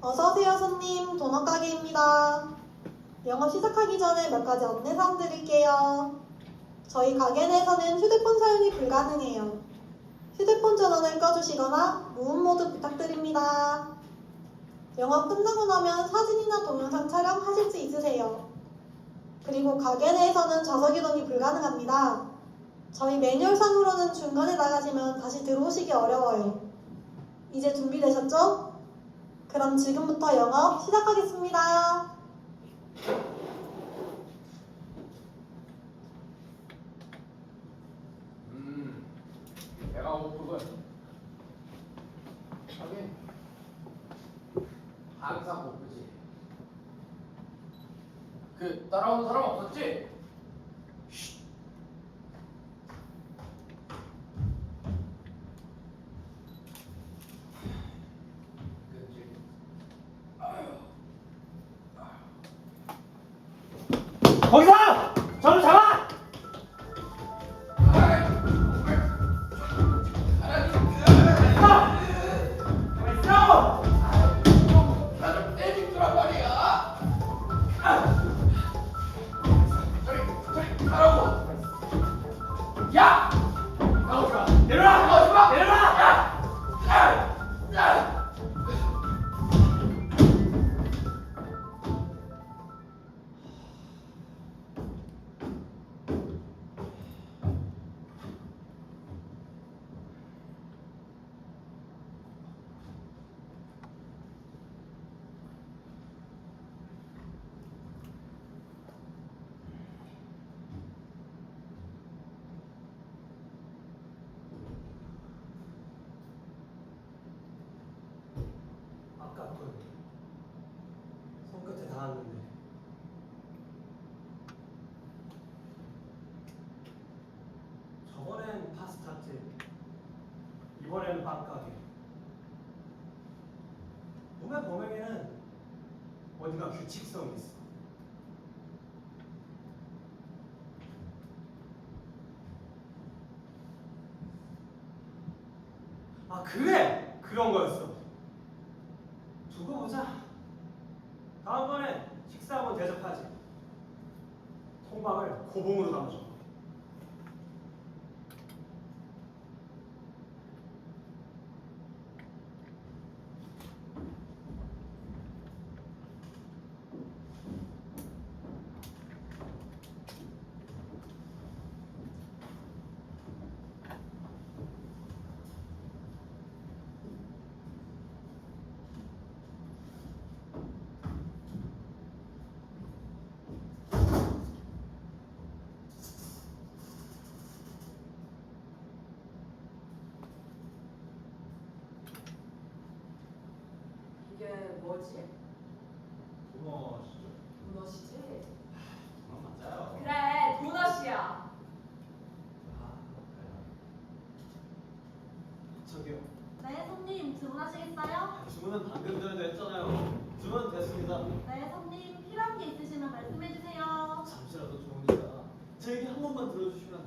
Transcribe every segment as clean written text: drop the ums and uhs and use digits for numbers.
어서오세요 손님, 도넛 가게입니다. 영업 시작하기 전에 몇 가지 안내사항 드릴게요. 저희 가게 내에서는 휴대폰 사용이 불가능해요. 휴대폰 전원을 꺼주시거나 무음 모드 부탁드립니다. 영업 끝나고 나면 사진이나 동영상 촬영하실 수 있으세요. 그리고 가게 내에서는 좌석 이동이 불가능합니다. 저희 매뉴얼상으로는 중간에 나가시면 다시 들어오시기 어려워요. 이제 준비되셨죠? 그럼 지금부터 영업 시작하겠습니다. 배가 고프군. 하긴 항상 고프지. 따라오는 사람 없었지? 쉿. 그치. 거기서! 저를 잡아! 나좀 때리더란 말이야. 저리 가라고. 야! 나오지 마. 내려놔! 나오지 마. 내려놔! 야! 아깝군. 손끝에 닿았는데. 저번엔 파스타집, 이번에는 빵가게. 몸의 범행에는 어딘가 규칙성이 있어. 아, 그래! 그런 거였어. 두고 보자. 다음번엔 식사 한번 대접하지. 통방을 고봉으로 담아줘. 이게 뭐지? 도넛이죠? 도넛이지? 도넛 맞아요. 그래, 도넛이야. 아, 그래요. 저기요. 네, 손님 주문하시겠어요? 주문은 방금 전에도 했잖아요. 주문 됐습니다. 네, 손님 필요한 게 있으시면 말씀해주세요. 잠시라도 좋으니까 제 얘기 한 번만 들어주시면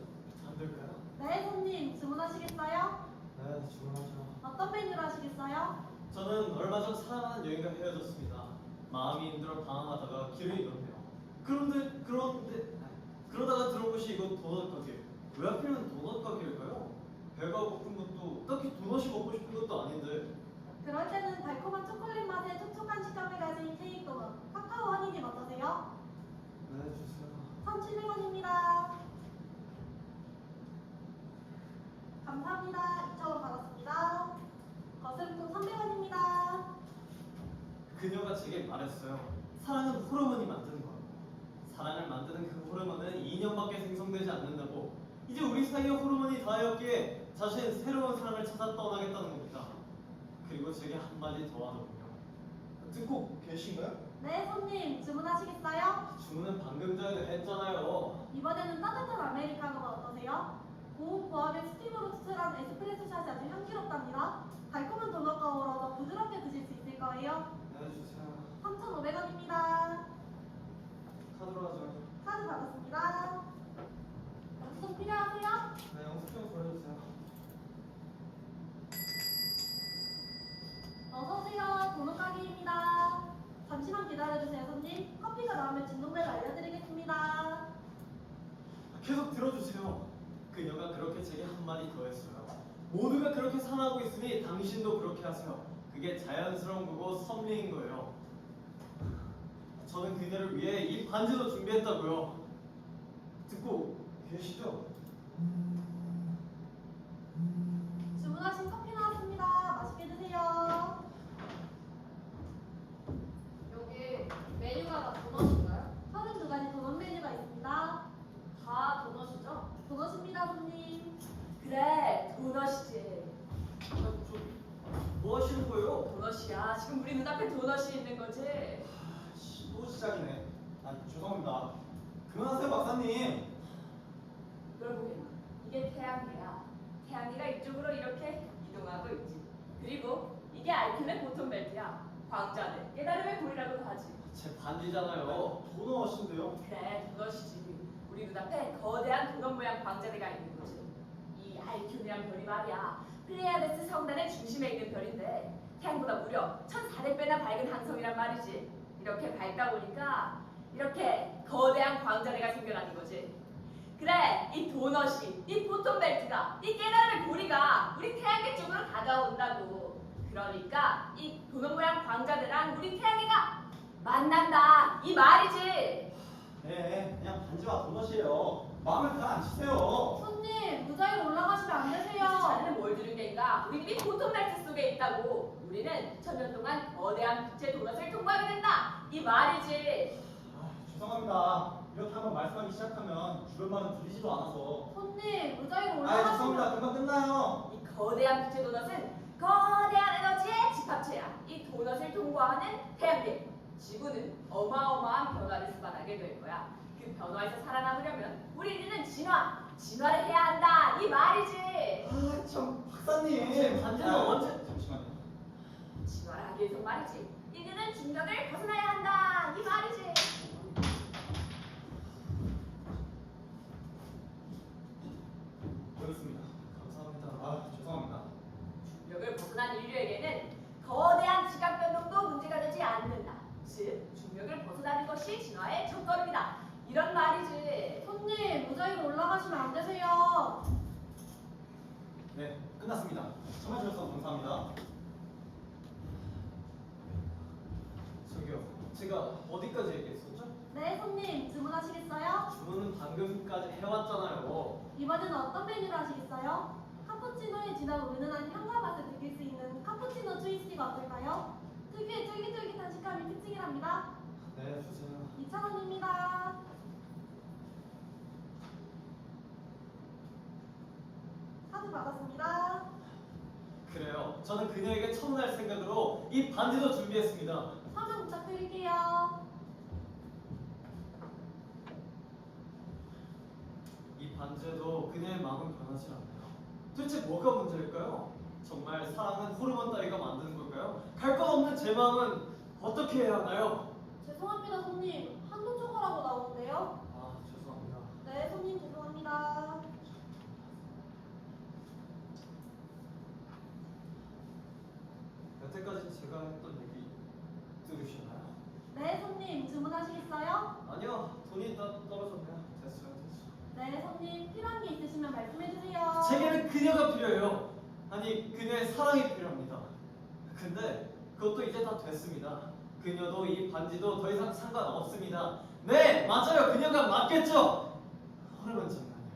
안 될까요? 네, 손님 주문하시겠어요? 네, 주문하죠. 어떤 메뉴로 하시겠어요? 저는 얼마 전 사랑하는 여인과 헤어졌습니다. 마음이 힘들어 방황하다가 길을 잃었네요. 그러다가 들어온 곳이 이곳 도넛 가게. 왜 하필이면 도넛 가게일까요? 배가 고픈 것도 딱히 도넛이 먹고 싶은 것도 아닌데. 그럴 때는 달콤한 초콜릿 맛의 촉촉한 식감을 가진 케이크 도넛, 카카오 허니님 어떠세요? 네, 주세요. 3,700원입니다. 감사합니다. 2,000원 받았습니다. 거스름돈 300원입니다. 그녀가 제게 말했어요. 사랑은 호르몬이 만드는 거라고. 사랑을 만드는 그 호르몬은 2년밖에 생성되지 않는다고. 이제 우리 사이에 호르몬이 닿았기에 자신은 새로운 사랑을 찾아 떠나겠다는 겁니다. 그리고 제게 한마디 더 하더군요. 듣고 계신가요? 네, 손님 주문하시겠어요? 주문은 방금 전에도 했잖아요. 이번에는 따뜻한 아메리카노가 어떠세요? 고운 보합의 스팀으로 추출한 에스프레소 샷이 아주 향기롭답니다. 달콤한 도넛과 어우러져 부드럽게 드실 수 있을 거예요. 네, 주세요. 3,500원입니다. 카드로 하죠. 카드 받았습니다. 영수증 필요하세요? 네, 영수증 보여주세요. 어서오세요. 도넛 가게입니다. 기다려주세요, 손님. 커피가 나오면 진동벨을 알려드리겠습니다. 계속 들어주세요. 그녀가 그렇게 제게 한마디 더 했어요. 모두가 그렇게 상하고 있으니 당신도 그렇게 하세요. 그게 자연스러운 거고 섭리인 거예요. 저는 그녀를 위해 이 반지도 준비했다고요. 듣고 계시죠? 주문하신 커피 나왔습니다. 맛있게 드세요. 여기 메뉴가 다 도넛인가요? 32가지 도넛 메뉴가 있습니다. 다 도넛이죠? 도넛입니다, 손님. 그래, 도넛이지. 뭐 하시는 거예요? 도넛이야. 지금 우리 눈앞에 도넛이 있는 거지. 또 시작이네. 아, 죄송합니다. 그만하세요, 박사님. 이걸 보게나. 이게 태양계야. 태양계가 이쪽으로 이렇게 이동하고 있지. 그리고 이게 알킬의 보통 벨트야. 광자는 깨달음의 고리라고도 하지. 제 반지잖아요. 도넛인데요. 그래, 도넛이지. 우리 눈앞에 거대한 도넛 모양 광자대가 있는 거지. 이 알키온이란 별이 말이야. 플레이아데스 성단의 중심에 있는 별인데 태양보다 무려 1400배나 밝은 항성이란 말이지. 이렇게 밝다 보니까 이렇게 거대한 광자대가 생겨나는 거지. 그래, 이 도넛이, 이 포톤 벨트가, 이 깨달음의 고리가 우리 태양계 쪽으로 다가온다고. 그러니까 이 도넛 모양 광자대랑 우리 태양계가 만난다 이 말이지. 네, 그냥 반지와 도넛이에요. 마음을 가라앉히세요. 손님, 무작위로 올라가시면 안 되세요. 자네는 뭘 들은 게인가? 우리 집이 보통 벨트 속에 있다고. 우리는 천년 동안 거대한 빛의 도넛을 통과하게 된다 이 말이지. 아, 죄송합니다. 이렇게 한번 말씀하기 시작하면 주변 말은 들리지도 않아서. 손님, 무작위로 아, 올라가시면 죄송합니다. 금방 끝나요. 이 거대한 빛의 도넛은 거대한 에너지의 집합체야. 이 도넛을 통과하는 태양계, 지구는 어마어마한 변화를 수반하게 될 거야. 그 변화에서 살아남으려면 우리는 진화를 해야 한다 이 말이지. 아, 참, 박사님. 네, 반지는 아, 언제? 잠시만요. 진화를 하기 위해서 말이지. 인류는 중력을 벗어나야 한다 이 말이지. 여기 있습니다. 감사합니다. 아, 죄송합니다. 중력을 벗어난 인류에게는 거대한 지각 변동도 문제가 되지 않는다. 즉, 중력을 벗어나는 것이 진화의 첫걸음이다. 이런 말이지. 손님, 무작위로 올라가시면 안 되세요. 네, 끝났습니다. 참여해 주셔서 감사합니다. 저기요, 제가 어디까지 얘기했었죠? 네, 손님, 주문하시겠어요? 주문은 방금까지 해왔잖아요. 이번에는 어떤 메뉴로 하시겠어요? 카푸치노에 진한 은은한 향과 맛을 느낄 수 있는 카푸치노 트위스티가 어떨까요? 특유의 쫄깃쫄깃한 식감이 특징이랍니다. 네, 주세요. 2,000원입니다. 카드 받았습니다. 그래요. 저는 그녀에게 처분할 생각으로 이 반지도 준비했습니다. 서명 부탁드릴게요. 이 반지에도 그녀의 마음은 변하지 않아요. 도대체 뭐가 문제일까요? 정말 사랑은 호르몬 따위가 만드는 걸까요? 갈 것 없는 제 마음은 어떻게 해야 하나요? 죄송합니다, 손님. 한도 초과라고 나오는데요. 아, 죄송합니다. 네, 손님 죄송합니다. 여태까지 제가 했던 얘기 들으시나요? 네, 손님 주문하시겠어요? 아니요, 돈이 다 떨어졌네요. 됐어요. 네, 손님 필요한 게 있으시면 말씀해주세요. 제게는 그녀가 필요해요. 아니, 그녀의 사랑이 필요합니다. 근데 그것도 이제 다 됐습니다. 그녀도 이 반지도 더 이상 상관없습니다. 네, 맞아요. 그녀가 맞겠죠? 호르몬 장난이요.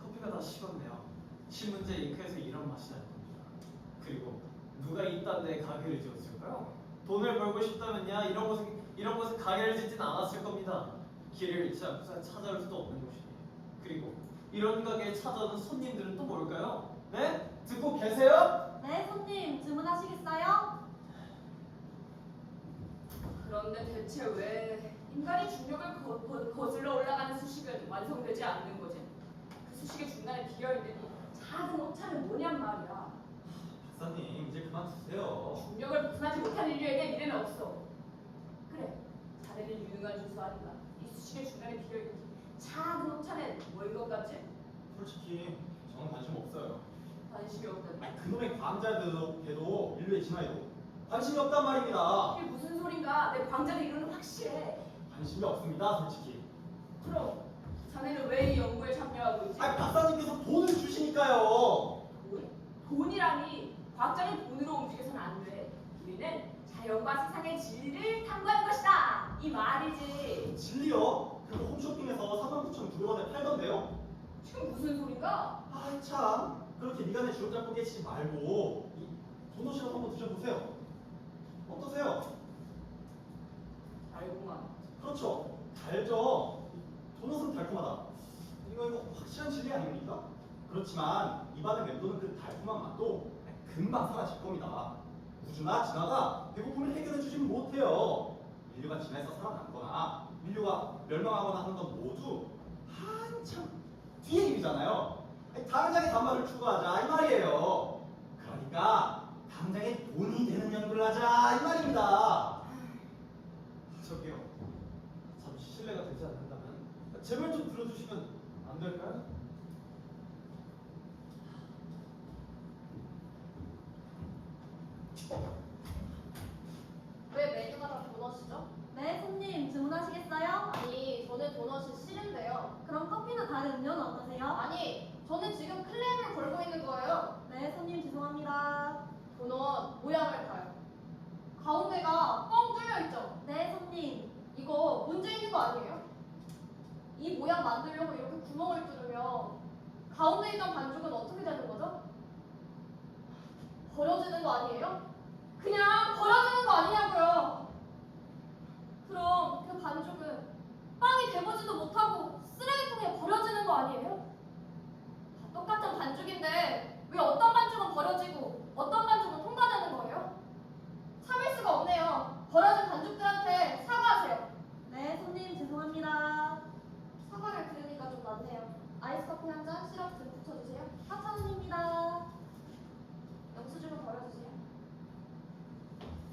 커피가 다 식었네요. 신문제 잉크에서 이런 맛이 날 겁니다. 그리고 누가 이딴 데 가게를 지었을까요? 돈을 벌고 싶다면야 이런 곳에 가게를 짓진 않았을 겁니다. 길을 잃지 않고서 찾아올 수도 없는 곳이니. 그리고 이런 가게에 찾아오는 손님들은 또 뭘까요? 네? 듣고 계세요? 네, 손님 주문하시겠어요? 그런데 대체 왜 인간이 중력을 거슬러 올라가는 수식은 완성되지 않는 거지? 그 수식의 중간에 비어있는 작은 오차는 뭐냔 말이야. 박사님, 이제 그만두세요. 중력을 벗어나지 못한 인류에게 미래는 없어. 그래, 자네는 유능한 주수 아닌가? 이 수식의 중간에 비어있는 작은 오차는 뭐인 것 같지? 솔직히 저는 관심 없어요. 관심이 없다니. 아니, 그놈의 광자들도 걔도 인류의 진화에도 관심이 없단 말입니다. 이게 무슨 소린가? 내 광자의 이론은 확실해. 관심이 없습니다, 솔직히. 그럼 자네는 왜 이 연구에 참여하고 있지? 아니, 박사님께서 돈을 주시니까요. 돈이라니 과학자는 돈으로 움직여서는 안 돼. 우리는 자연과 세상의 진리를 탐구하는 것이다. 이 말이지. 진리요? 그거 홈쇼핑에서 49,900원에 팔던데요? 지금 무슨 소린가? 아, 참. 그렇게 미간에 주름 잡고 계시지 말고 이 도넛이라도 한번 드셔보세요. 어떠세요? 알구만. 그렇죠. 달죠. 도넛은 달콤하다. 이거 확실한 진리 아닙니까? 그렇지만 입안에 맴도는 그 달콤한 맛도 금방 사라질 겁니다. 우주나 진화가 배고픔을 해결해주지는 못해요. 인류가 진화해서 살아남거나 인류가 멸망하거나 하는 건 모두 한참 뒤의 일이잖아요. 당장의 단말을 추구하자 이 말이에요. 그러니까 당장에 돈이 되는 연구를 하자 이 말입니다. 저기요. 잠시 실례가 되지 않는다면 제 말 좀 들어주시면 안 될까요? 왜 메뉴가 다 도넛이죠? 네, 손님 주문하시겠어요? 아니, 저는 도넛이 싫은데요. 그럼 커피나 다른 음료는 어떠세요? 아니, 저는 지금 클레임을 걸고 있는 거예요. 네, 손님 죄송합니다. 도넛 모양을 봐요. 가운데가 뻥 뚫려 있죠? 네, 손님. 이거 문제 있는 거 아니에요? 이 모양 만들려고 이렇게 구멍을 뚫으면 가운데 있던 반죽은 어떻게 되는 거죠? 버려지는 거 아니에요? 그냥 버려지는 거 아니냐고요. 그럼 그 반죽은 빵이 되보지도 못하고 쓰레기통에 버려지는 거 아니에요? 다 똑같은 반죽인데 왜 어떤 반죽은 버려지고 어떤 반죽은 통과되는 거예요? 참을 수가 없네요. 버려진 반죽들한테 사과하세요. 네, 손님 죄송합니다. 사과를 들으니까 좀 낫네요. 아이스 커피 한 잔, 시럽 좀 붙여주세요. 4,000원입니다. 영수증은 버려주세요.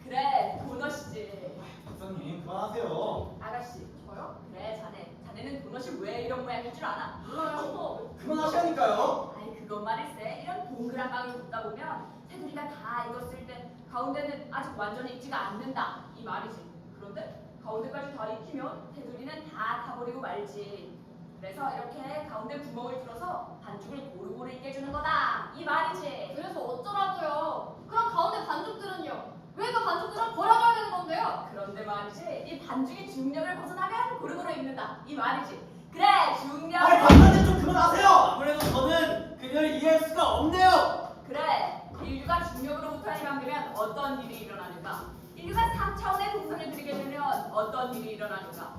그래, 도넛이지. 박사님 그만하세요. 아가씨, 저요? 그래, 자네는 도넛이 왜 이런 모양인 줄 아나? 몰라요. 그만하시라니까요. 아이, 그건 말일세. 이런 동그란 빵을 굽다 보면 테두리가 다 익었을 땐 가운데는 아직 완전히 익지가 않는다. 이 말이지. 그런데 가운데까지 다 익히면 테두리는 다 타버리고 말지. 그래서 이렇게 가운데 구멍을 뚫어서 반죽을 고루고루 익게 해주는 거다. 이 말이지. 그래서 어쩌라고요? 그럼 가운데 반죽들은요? 왜 그 반죽들은 버려져야 되는 건데요? 그런데 말이지, 이 반죽이 중력을 벗어나면 고루고루 익는다. 이 말이지. 그래, 중력. 아니 박사님 좀 그만하세요. 아무래도 저는 그녀를 이해할 수가 없네요. 그래, 인류가 중력으로부터 해방되면 어떤 일이 일어나는가? 인류가 3차원의 동선을 그리게 되면 어떤 일이 일어나는가?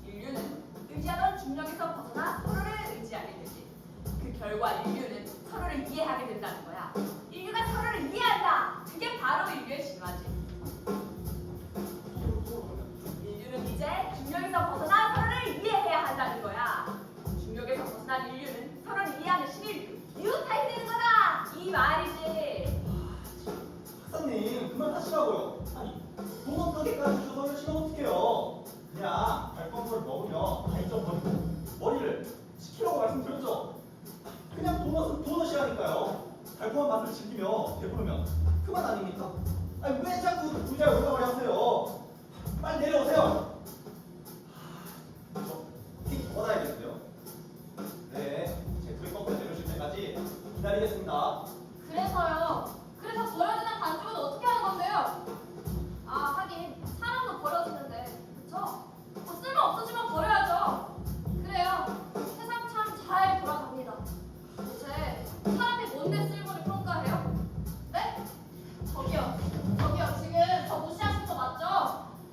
인류는 의지하던 중력에서 벗어나 서로를 의지하게 되지. 그 결과 인류는 서로를 이해하게 된다는 거야. 인류가 서로를 이해한다. 그게 바로 인류의 진화지. 인류는 이제 중력에서 벗어나 서로를 이해해야 한다는 거야. 중력에서 벗어난 인류는 서로를 이해하는 신인류, 뉴타입이 되는 거다. 이 말이지. 박사님 그만하시라고요. 아니 도넛 가게까지 주셔서 열심히 어떡해요. 그냥 달콤한 걸 먹으면 발전 버리고 머리를 식히라고 말씀드렸죠. 그냥 도넛은 도넛이라니까요. 달콤한 맛을 즐기며 배부르면 그만 아닙니까? 아니 왜 자꾸 의자에 올라가려 하세요? 빨리 내려오세요. 저틱 받아야겠는데요. 네, 제 브레이크업에 내려오실 때까지 기다리겠습니다. 그래서요. 그래서 버려지는 반죽은 어떻게 하는 건데요? 아, 하긴 사람도 버려지는데, 그쵸? 쓸모 없어지면 버려야죠. 그래요. 세상 참 잘 돌아갑니다. 도대체 사람이 뭔데 쓸모를 평가해요? 네? 저기요. 지금 저 무시하신 거 맞죠?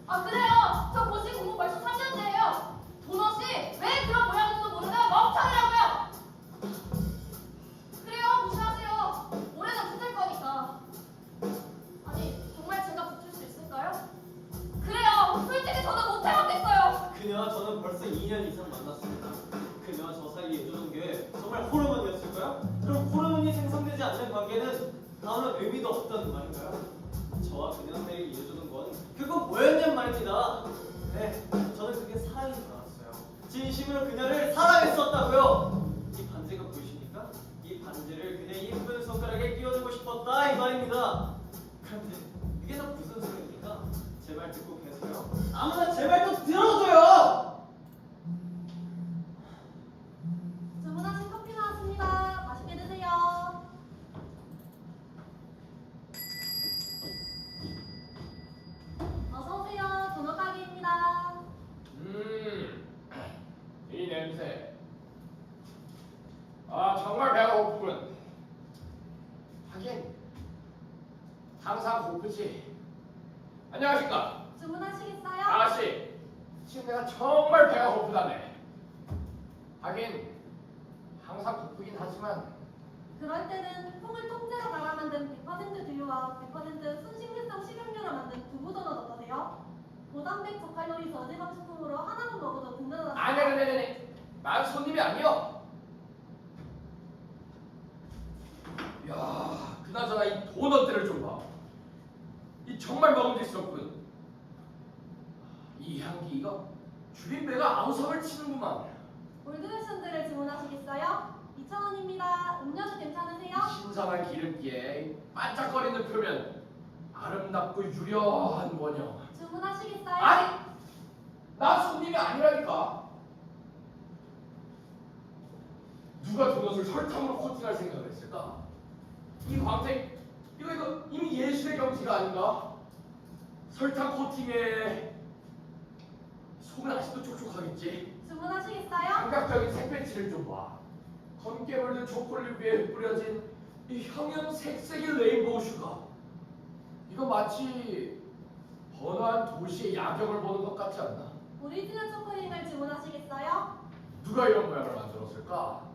아, 그래요. 저 고시 공부 벌써 3년째예요. 도넛이 왜 그런 모양인지도 모르는 멍청이라고요. 그래요, 무시하세요. 올해는 붙을 거니까. 아니, 정말 제가 붙을 수 있을까요? 그래요, 솔직히 저도 못 해먹겠어요. 그녀와 저는 벌써 2년 이상 만났습니다. 그녀와 저 사이에 이어주는 게 정말 호르몬이었을까요? 그럼 호르몬이 생성되지 않는 관계는 다음은 의미도 없다는 말인가요? 저와 그녀 사이에 이어주는 건 그건 뭐였냔 말입니다. 네, 저는 그게 사랑인 줄 알았어요. 진심으로 그녀를 사랑했었다고요. 이 반지가 보이십니까? 이 반지를 그녀의 이쁜 손가락에 끼워주고 싶었다 이 말입니다. 그런데 이게 다 무슨 소리입니까? 제 말 듣고 계세요? 아무나 제 말 좀 들어줘요. 주문하신 커피 나왔습니다. 맛있게 드세요. 어서 오세요. 도넛 가게입니다. 이 냄새. 아, 정말 배가 고프군. 하긴 항상 고프지. 안녕하십니까, 주문하시겠어요? 아가씨. 지금 내가 정말 배가 고프다네. 하긴 항상 고프긴 하지만 그럴 때는 콩을 통째로 갈아 만든 100% 두유와 100% 순식물성 식용유로 만든 두부 도넛 어떠세요? 고단백 저칼로리 저지 방식품으로 하나만 먹어도 든든하다. 아니. 난 손님이 아니여. 야, 그나저나 이 도넛들을 좀 봐. 이 정말 먹음직스럽군. 이 향기 이거 줄인 배가 아우성을 치는구만. 올드레션드를 주문하시겠어요? 2,000원입니다. 음료수 괜찮으세요? 신선한 기름기에 반짝거리는 표면, 아름답고 유려한 원형. 주문하시겠어요? 아니, 나 손님이 아니라니까. 누가 도넛을 설탕으로 코팅할 생각을 했을까? 이 광택, 이거 이미 예술의 경지가 아닌가? 설탕 코팅에 속은 아직도 촉촉하겠지. 주문하시겠어요? 감각적인 색배치를 좀 봐. 검게 물든 초콜릿 위에 뿌려진 이 형형색색의 레인보우 슈가. 이거 마치 번화한 도시의 야경을 보는 것 같지 않나? 오리지널 초코링을 주문하시겠어요? 누가 이런 모양을 만들었을까?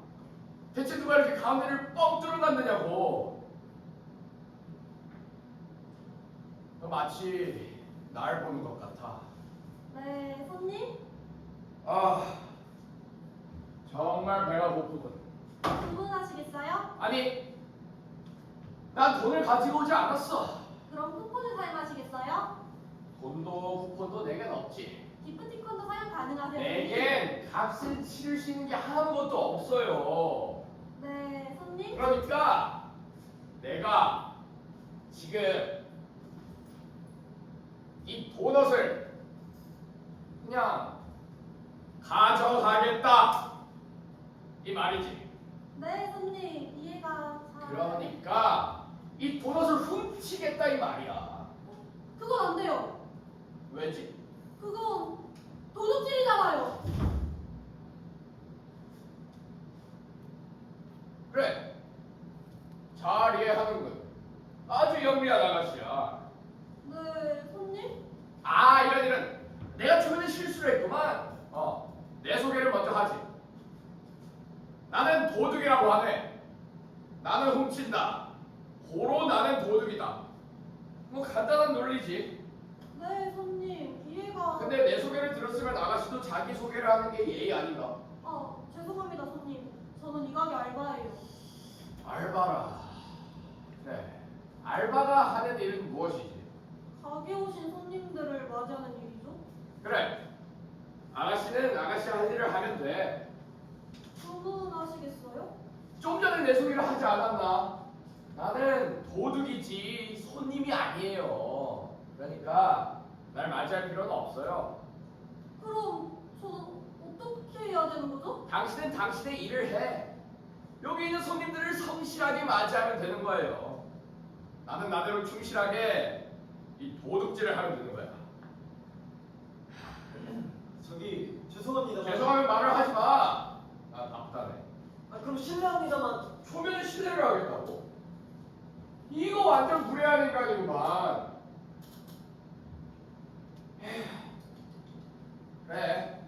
대체 누가 이렇게 가운데를 뻥 뚫어놨느냐고. 마치 날 보는 것 같아. 네, 손님? 아, 정말 배가 고프군. 주문하시겠어요? 아니, 난 돈을 가지고 오지 않았어. 그럼 쿠폰을 사용하시겠어요? 돈도 쿠폰도 내겐 없지. 기프티콘도 사용 가능하세요? 내겐 값을 치를 수 있는 게 아무것도 없어요. 네, 손님? 그러니까 내가 지금 이 도넛을 그냥 가져가겠다 이 말이지. 네, 손님. 이해가 잘... 그러니까 이 도넛을 훔치겠다 이 말이야. 그건 안 돼요. 왜지? 그건 도둑질이잖아요. 그래, 잘 이해하는군. 아주 영리한 아가씨야. 네, 손님? 아, 이런 내가 초면에 실수를 했구만. 내 소개를 먼저 하지. 나는 도둑이라고 하네. 나는 훔친다. 고로 나는 도둑이다. 뭐 간단한 논리지. 네, 손님. 이해가... 근데 내 소개를 들었으면 아가씨도 자기 소개를 하는 게 예의 아닌가? 죄송합니다, 손님. 저는 이 가게 알바예요. 알바라. 그래, 알바가 하는 일은 무엇이지? 가게 오신 손님들을 맞이하는 일이죠. 그래, 아가씨는 아가씨 할 일을 하면 돼. 주문하시겠어요? 좀 전에 내 소개를 하지 않았나? 나는 도둑이지 손님이 아니에요. 그러니까 날 맞이할 필요는 없어요. 그럼 저는 어떻게 해야 되는 거죠? 당신은 당신의 일을 해. 여기 있는 손님들을 성실하게 맞이하면 되는 거예요. 나는 나대로 충실하게 이 도둑질을 하면 되는 거야. 저기 죄송합니다만. 죄송하면 말을 하지 마. 나 답답해. 그럼 실례합니다만. 초면에 신뢰를 하겠다고? 이거 완전 무례한 인간이구만. 그래,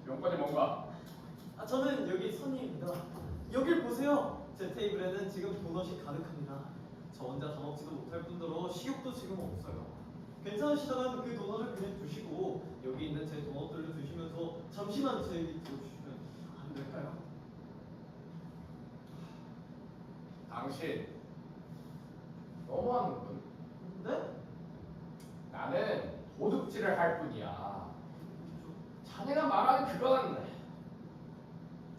용건이 뭔가? 저는 여기 손님입니다. 여길 보세요. 제 테이블에는 지금 도넛이 가득합니다. 저 혼자 다 먹지도 못할 뿐더러 식욕도 지금 없어요. 괜찮으시다면 그 도넛을 그냥 두시고 여기 있는 제 도넛들을 드시면서 잠시만 제 얘기 들어주시면 안 될까요? 당신 너무하는군. 네? 나는 도둑질을 할 뿐이야. 자네가 말하는 그건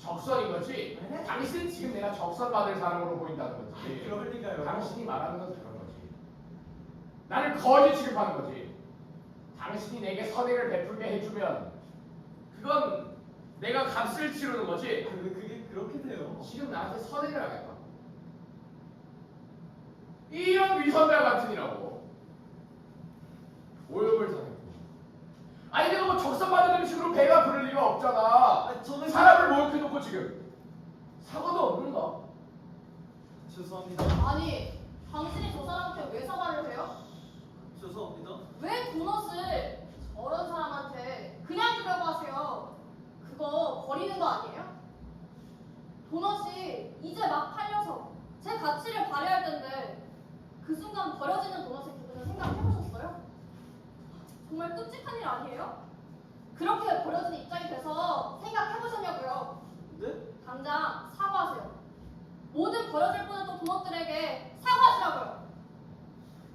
적선인 거지? 네? 당신은 지금 내가 적선 받을 사람으로 보인다는 거지. 그럴 리가요. 당신이 말하는 건 그런 거지. 나를 거지 취급하는 거지. 당신이 내게 선행을 베풀게 해주면 그건 내가 값을 치르는 거지. 왜 그게 그렇게 돼요? 지금 나한테 선행을 하겠다. 이런 위선자 같으니라고. 모욕을 당했고. 아니 내가 뭐 적선받은 음식으로 배가 부를 리가 없잖아. 아, 저는 사람을 모욕해놓고 지금 사과도 없는가? 죄송합니다. 아니, 당신이 저 사람한테 왜 사과를 해요? 죄송합니다. 왜 도넛을 저런 사람한테 그냥 주려고 하세요? 그거 버리는 거 아니에요? 도넛이 이제 막 팔려서 제 가치를 발휘할 텐데 그 순간 버려지는 도넛의 기분을 생각해보셨어요? 정말 끔찍한 일 아니에요? 그렇게 버려지는 입장이 돼서 생각해보셨냐고요? 네? 당장 사과하세요. 모든 버려질 뻔했던 도넛들에게 사과하시라고요.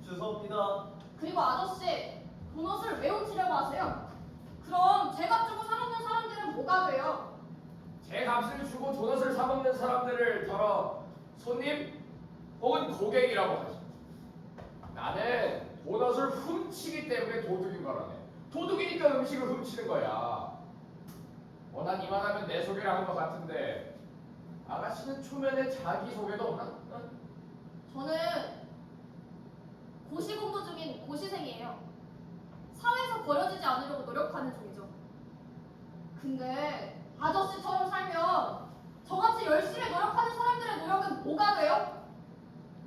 죄송합니다. 그리고 아저씨, 도넛을 왜 훔치려고 하세요? 그럼 제값 주고 사먹는 사람들은 뭐가 돼요? 제 값을 주고 도넛을 사먹는 사람들을 덜어 손님 혹은 고객이라고 하죠. 나는 도넛을 훔치기 때문에 도둑인 거라네. 도둑이니까 음식을 훔치는 거야. 난 이만하면 내 소개를 하는 것 같은데 아가씨는 초면에 자기 소개도 없나? 저는 고시 공부 중인 고시생이에요. 사회에서 버려지지 않으려고 노력하는 중이죠. 근데 아저씨처럼 살면 저같이 열심히 노력하는 사람들의 노력은 뭐가 돼요?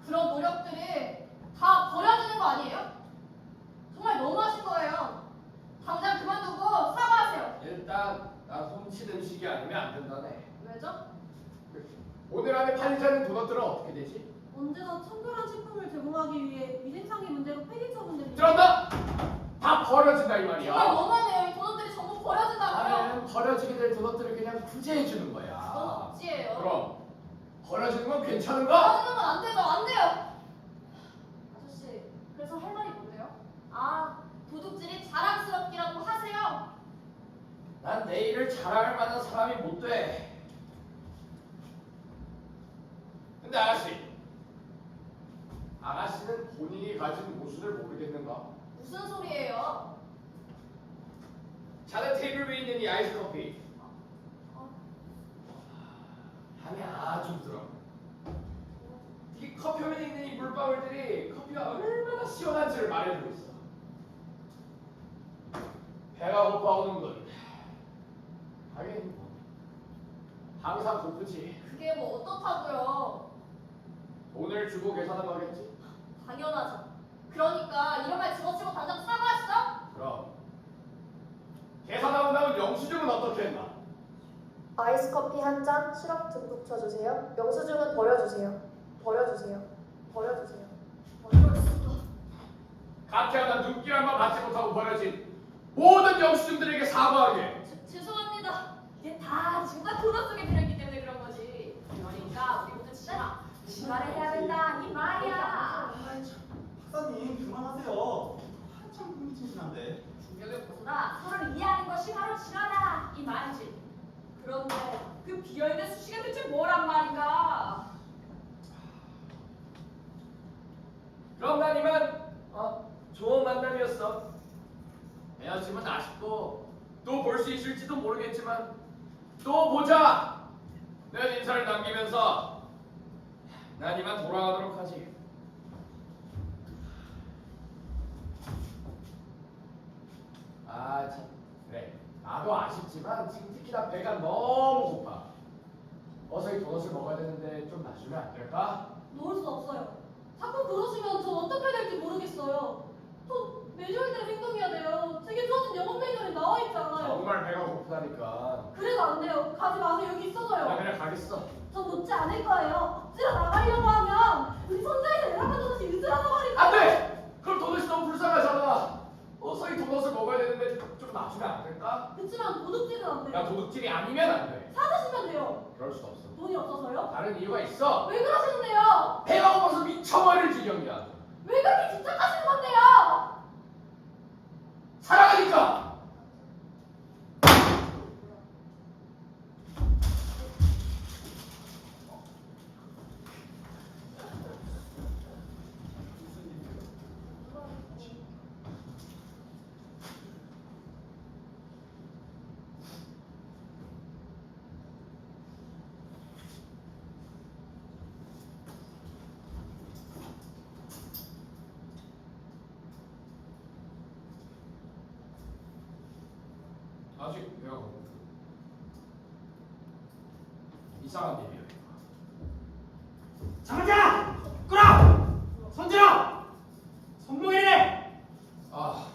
그런 노력들이 다 버려지는 거 아니에요? 정말 너무하신 거예요. 당장 그만두고 사과하세요. 일단 난 훔친 음식이 아니면 안 된다네. 왜죠? 오늘 안에 팔리지 않는 도넛들은 어떻게 되지? 언제나 청결한 식품을 제공하기 위해 위생상의 문제로 폐기 처분됩니다. 들었나? 다 버려진다 이 정말 말이야. 너무하네요. 이 도넛들이 전부 버려진다고요. 나는 버려지게 될 도넛들을 그냥 구제해 주는 그건 거야. 억지예요. 그럼 버려지는 건 괜찮은가? 버려지는 건 안 되죠. 안 돼요. 아저씨, 그래서 할 말이 뭔데요? 아, 도둑질이 자랑스럽기라도 하세요. 난 내 일을 잘할 만한 사람이 못 돼. 근데 아가씨는 본인이 가진 모순을 모르겠는가? 무슨 소리예요? 자네 테이블 위에 있는 이 아이스 커피 어, 향이 아주 들어. 이 커피 표면에 있는 이 물방울들이 커피가 얼마나 시원한지를 말해주고 있어. 배가 고파오는군. 하긴 항상 고프지. 그게 뭐 어떻다고요? 돈을 주고 계산한 거겠지? 당연하죠. 그러니까 이런 말 집어치고 당장 사과하시죠? 그럼 계산하고 나면 영수증은 어떻게 했나? 아이스 커피 한 잔 시럽 듬뿍 쳐주세요. 영수증은 버려주세요. 버려주세요. 버려주세요. 어쩔 수가. 가케하다 눈길 한 번 받지 못하고 버려진 모든 영수증들에게 사과하게. 죄송합니다. 이게 다 지금까지 도넛 속에 들어있기 때문에 그런 거지. 그러니까 우리 모두 치마를 해야 된다 이 말이야. 박사님 그만하세요. 한참 흥미진진한데. 중력을 벗어나 서로를 이해하는 것이 바로 진화다 이 말이지. 그런데 그 비어있는 수식은 대체 뭐란 말인가? 그럼 난 이만 좋은 만남이었어. 헤어짐은 아쉽고 또 볼 수 있을지도 모르겠지만 또 보자. 내 인사를 남기면서 난 이만 돌아가도록 하지. 참 그래. 나도 아쉽지만 지금 특히 나 배가 너무 고파. 어서 이 도넛을 먹어야 되는데 좀 놔주면 안 될까? 놓을 수 없어요. 자꾸 그러시면 저 어떻게 될지 모르겠어요. 저 매주일 때 행동해야 돼요. 제게 주어진 영업 매뉴얼에 나와 있지 않아요. 정말 배가 고프다니까. 그래도 안 돼요. 가지 마세요. 여기 나 있어줘요. 그냥 가겠어. 전 놓지 않을 거예요. 집에 나가려고 하면 우리 손자에서 내려간 도넛이 으스러져 버리고. 안 돼! 그럼 도넛이 너무 불쌍하잖아. 어서 이 도넛을 먹어야 되는데 좀 놔주면 안 될까? 그치만 도둑질은 안 돼요. 야, 도둑질이 아니면 안 돼. 사드시면 돼요. 그럴 수 없어. 돈이 없어서요? 다른 이유가 있어. 왜 그러시는데요? 배가 고파서 미쳐버릴 지경이야. 왜 그렇게 집착하시는 건데요? 사랑하니까. 아직 배가 고파. 이상한 일이야. 장자! 끌어! 손질어! 손목이래! 아,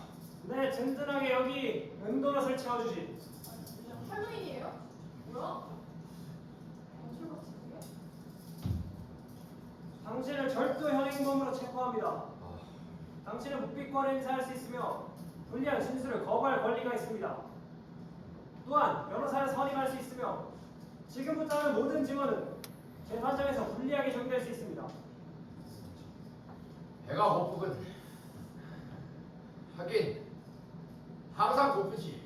네, 든든하게 여기 은도넛을 채워주지. 할로윈이에요? 뭐야? 연출같이 그게? 당신을 절도 현행범으로 체포합니다. 당신은 묵비권을 행사할 수 있으며 불리한 진술을 거부할 권리가 있습니다. 또한 변호사를 선임할 수 있으며 지금부터 하는 모든 증언은 재판장에서 불리하게 정리될 수 있습니다. 배가 고프군. 하긴 항상 고프지.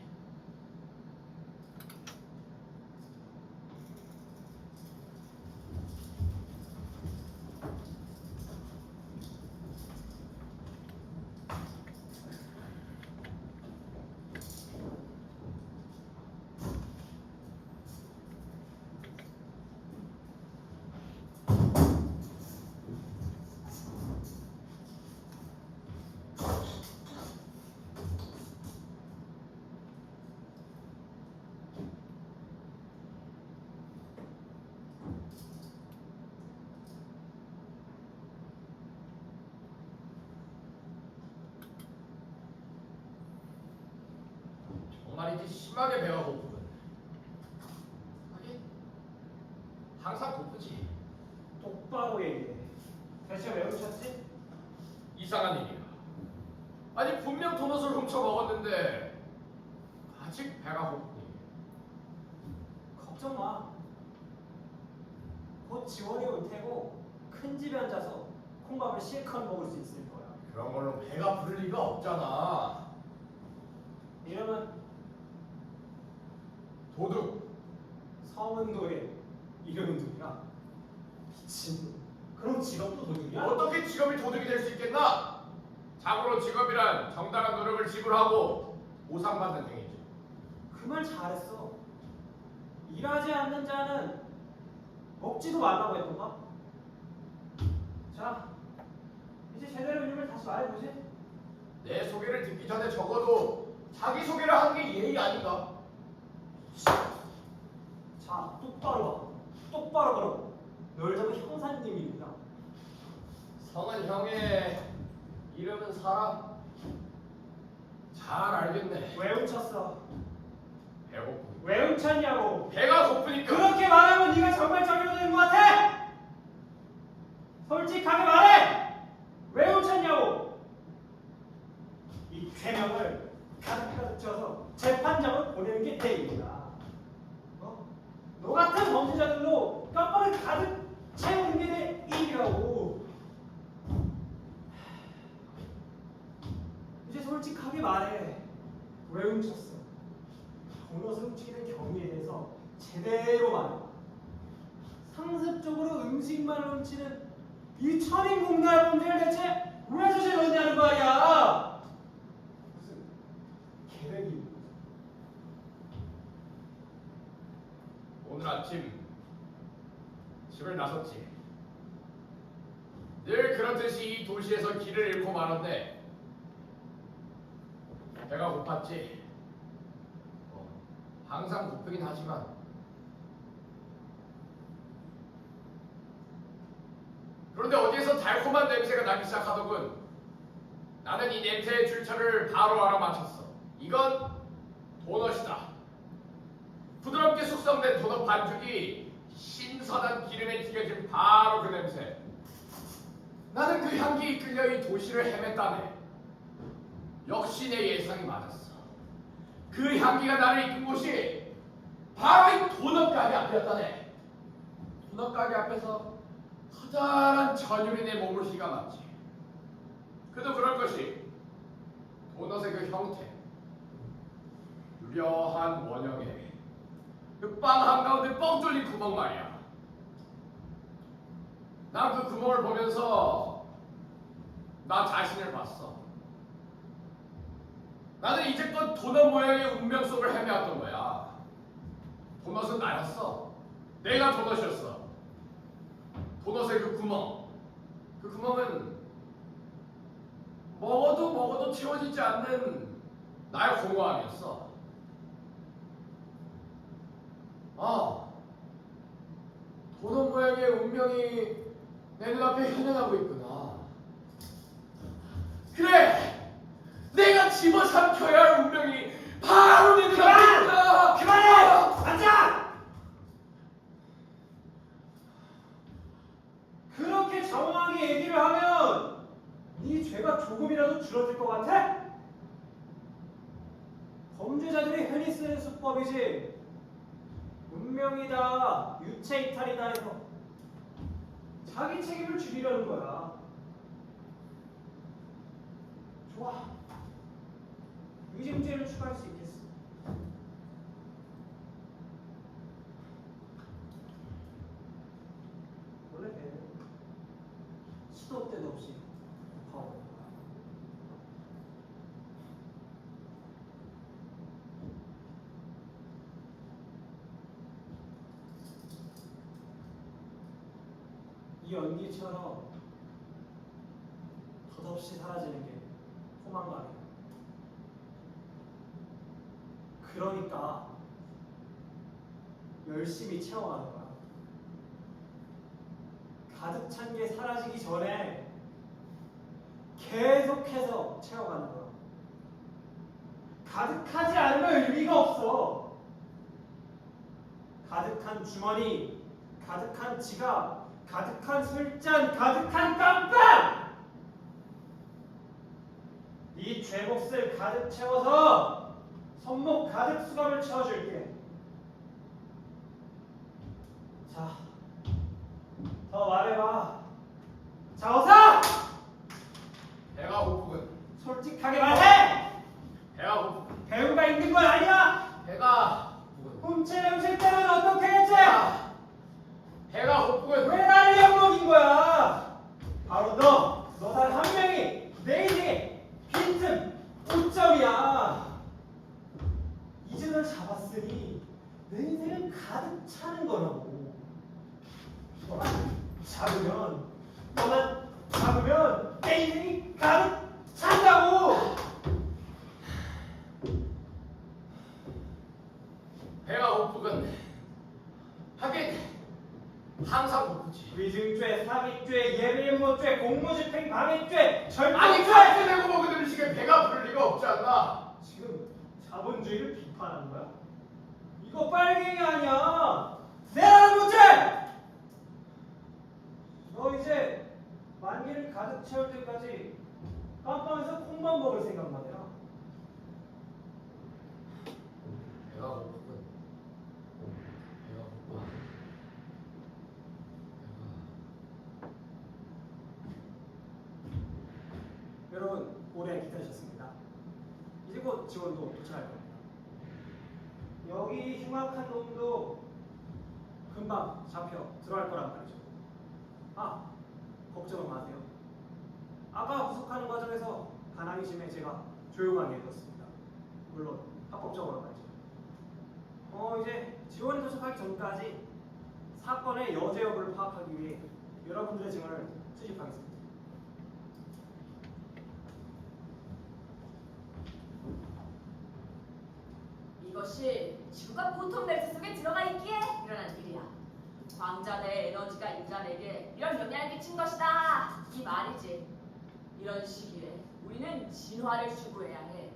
정말이지 심하게 배가 고프군. 하긴 항상 고프지. 똑바로 얘기해. 대체 왜 훔쳤지? 이상한 일이야. 아니 분명 도넛을 훔쳐 먹었는데 아직 배가 고프니. 걱정 마. 곧 지원이 올 테고 큰 집에 앉아서 콩밥을 실컷 먹을 수 있을 거야. 그런 걸로 배가 부를 리가 없잖아. 이름은 도둑. 성은 도에 이름은 도이라. 미친놈. 그럼 직업도 도둑이야? 어떻게 직업이 도둑이 될 수 있겠나? 자고로 직업이란 정당한 노력을 지불하고 보상받는 행위지. 그 말 잘했어. 일하지 않는 자는 먹지도 말라고 했던가? 자, 이제 제대로 이름을 다시 말해보지. 내 소개를 듣기 전에 적어도 자기 소개를 하는 게 예의 아닌가? 자, 똑바로 봐. 똑바로 걸어. 널 잡은 형사님입니다. 성은 형의, 이름은 사람. 잘 알겠네. 왜 훔쳤어? 배고프. 왜 훔쳤냐고. 배가 고프니까. 그렇게 말하면 네가 정말 저기로 된 것 같아? 솔직하게 말해! 왜 훔쳤냐고! 이 죄명을 가득가득 쳐서 재판장을 보내는 게 대입이다. 어? 너 같은 범죄자들로 깜빡을 가득 채우는 게 내 일이라고. 이제 솔직하게 말해. 왜 훔쳤어? 도넛을 훔치는 경위에 대해서 제대로 말해. 상습적으로 음식만 훔치는 이 천인공날 범죄를 대체 왜 저질렀냐는 말이야. 무슨 계획이. 오늘 아침 집을 나섰지. 늘 그렇듯이 이 도시에서 길을 잃고 말았네. 배가 고팠지. 항상 고프긴 하지만 그런데 어디에서 달콤한 냄새가 나기 시작하더군. 나는 이 냄새의 출처를 바로 알아맞혔어. 이건 도넛이다. 부드럽게 숙성된 도넛 반죽이 신선한 기름에 튀겨진 바로 그 냄새. 나는 그 향기에 이끌려 이 도시를 헤맸다네. 역시 내 예상이 맞았어. 그 향기가 나를 이끈 곳이 바로 이 도넛 가게 앞이었다네. 도넛 가게 앞에서 커다란 전율이 내 몸을 휘감았지. 그도 그럴 것이 도넛의 그 형태, 유려한 원형에 그 빵 한가운데 뻥 뚫린 구멍 말이야. 난 그 구멍을 보면서 나 자신을 봤어. 나는 이제껏 도넛 모양의 운명 속을 헤매었던 거야. 도넛은 나였어. 내가 도넛이었어. 도넛의 그 구멍은 먹어도 채워지지 않는 나의 공허함이었어. 아, 도넛 모양의 운명이 내 눈앞에 현현하고 있구나. 그래! 내가 집어삼켜야 할 운명이 바로 내 눈앞에 있구나! 그만해! 앉아! 그렇게 장황하게 얘기를 하면 네 죄가 조금이라도 줄어들 것 같아? 범죄자들이 흔히 쓰는 수법이지. 운명이다, 유체 이탈이다 해서 자기 책임을 줄이려는 거야. 좋아. 위증죄를 추가할 수 있겠어. 원래 배는 시도 때도 없이 고파오는 거야. 이 연기처럼 덧없이 사라지는 게 포만감이야. 그러니까 열심히 채워가는 거야. 가득 찬 게 사라지기 전에 계속해서 채워가는 거야. 가득하지 않으면 의미가 없어. 가득한 주머니, 가득한 지갑, 가득한 술잔, 가득한 깜빵! 이 죄몫을 가득 채워서 손목 가득 수갑을 채워줄게. 자, 더 말해봐. 자, 어서! 배가 고프군. 솔직하게 말해! 배가 고프군. 배우가 있는 건 아니야! 배가 고프군. 훔칠 음식 때는 어떻게 했지? 배가 고프군. 왜 나를 엿먹인 거야? 바로 너 단 한 명이 내 인생의 빈틈 5점이야. 이제 널 잡았으니 내 인생은 가득 차는 거라고. 너만 잡으면 내 인생이 가득 찬다고. 배가 고프군. 하긴 항상 고프지. 위증죄, 사기죄, 예비인모죄, 공무집행 방해죄, 아니 절도죄. 칼퇴 내고 먹은 음식에 배가 부를 리가 없지 않나? 지금 자본주의를 비판하는 거야? 이거 빨갱이 아니야. 내라는 문제. 너 이제 만개를 가득 채울 때까지 깜빵에서 콩만 먹을 생각만 해라. 배가 고프군. 배가 고파. 여러분 오래 기다리셨습니다. 이제 곧 지원도 도착할 겁니다. 여기 흉악한 놈도 금방 잡혀 들어갈 거란 말이죠. 아, 걱정은 마세요. 아까 구속하는 과정에서 가남이 심해 제가 조용하게 해뒀습니다. 물론 합법적으로 말이죠. 이제 지원이 도착하기 전까지 사건의 여죄 여부를 파악하기 위해 여러분들의 증언을 수집하겠습니다. 이것이 지구가 보통 벨트 속에 들어가 있기에 일어난 일이야. 광자대의 에너지가 인간에게 이런 영향을 끼친 것이다. 이 말이지. 이런 시기에 우리는 진화를 추구해야 해.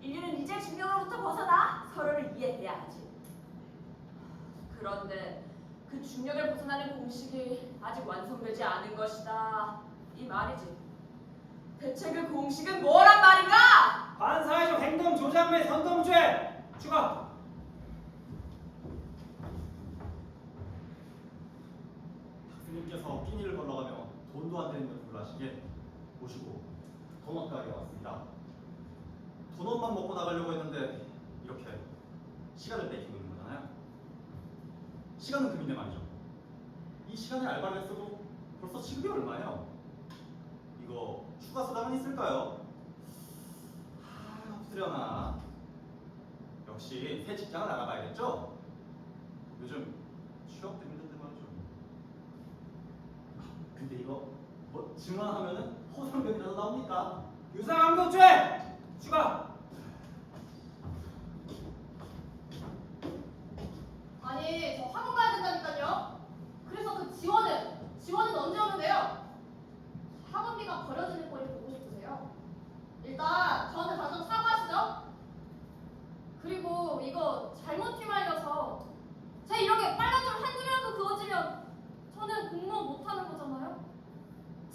인류는 이제 중력으로부터 벗어나 서로를 이해해야 하지. 그런데 그 중력을 벗어나는 공식이 아직 완성되지 않은 것이다. 이 말이지. 대체 그 공식은 뭐란 말인가? 반사회적 행동 조작 및 선동죄 추가. 학생님께서 끼니를 걸러가며 돈도 안 되는 연습을 하시기에 모시고 도넛 가게에 왔습니다. 도넛만 먹고 나가려고 했는데 이렇게 시간을 뺏기고 있는 거잖아요. 시간은 금인데 말이죠. 이 시간에 알바를 했어도 벌써 지급이 얼마예요? 이거 추가 수당은 있을까요? 없으려나. 역시 새 직장을 알아봐야겠죠? 요즘 취업도 힘든데 말이죠. 근데 이거 뭐 증언하면은 호상병이라도 나옵니까? 유사강도죄 추가. 아니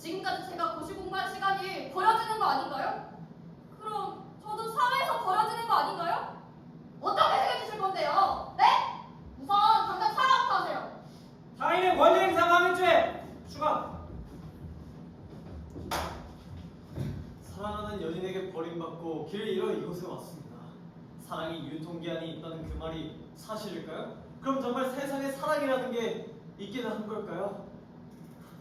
지금까지 제가 고시 공부한 시간이 버려지는 거 아닌가요? 그럼 저도 사회에서 버려지는 거 아닌가요? 어떻게 생각하실 건데요? 네? 우선 당장 사과부터 하세요. 타인의 권리행사 방해죄 추가. 사랑하는 연인에게 버림받고 길을 잃어 이곳에 왔습니다. 사랑이 유통기한이 있다는 그 말이 사실일까요? 그럼 정말 세상에 사랑이라는 게 있기는 한 걸까요?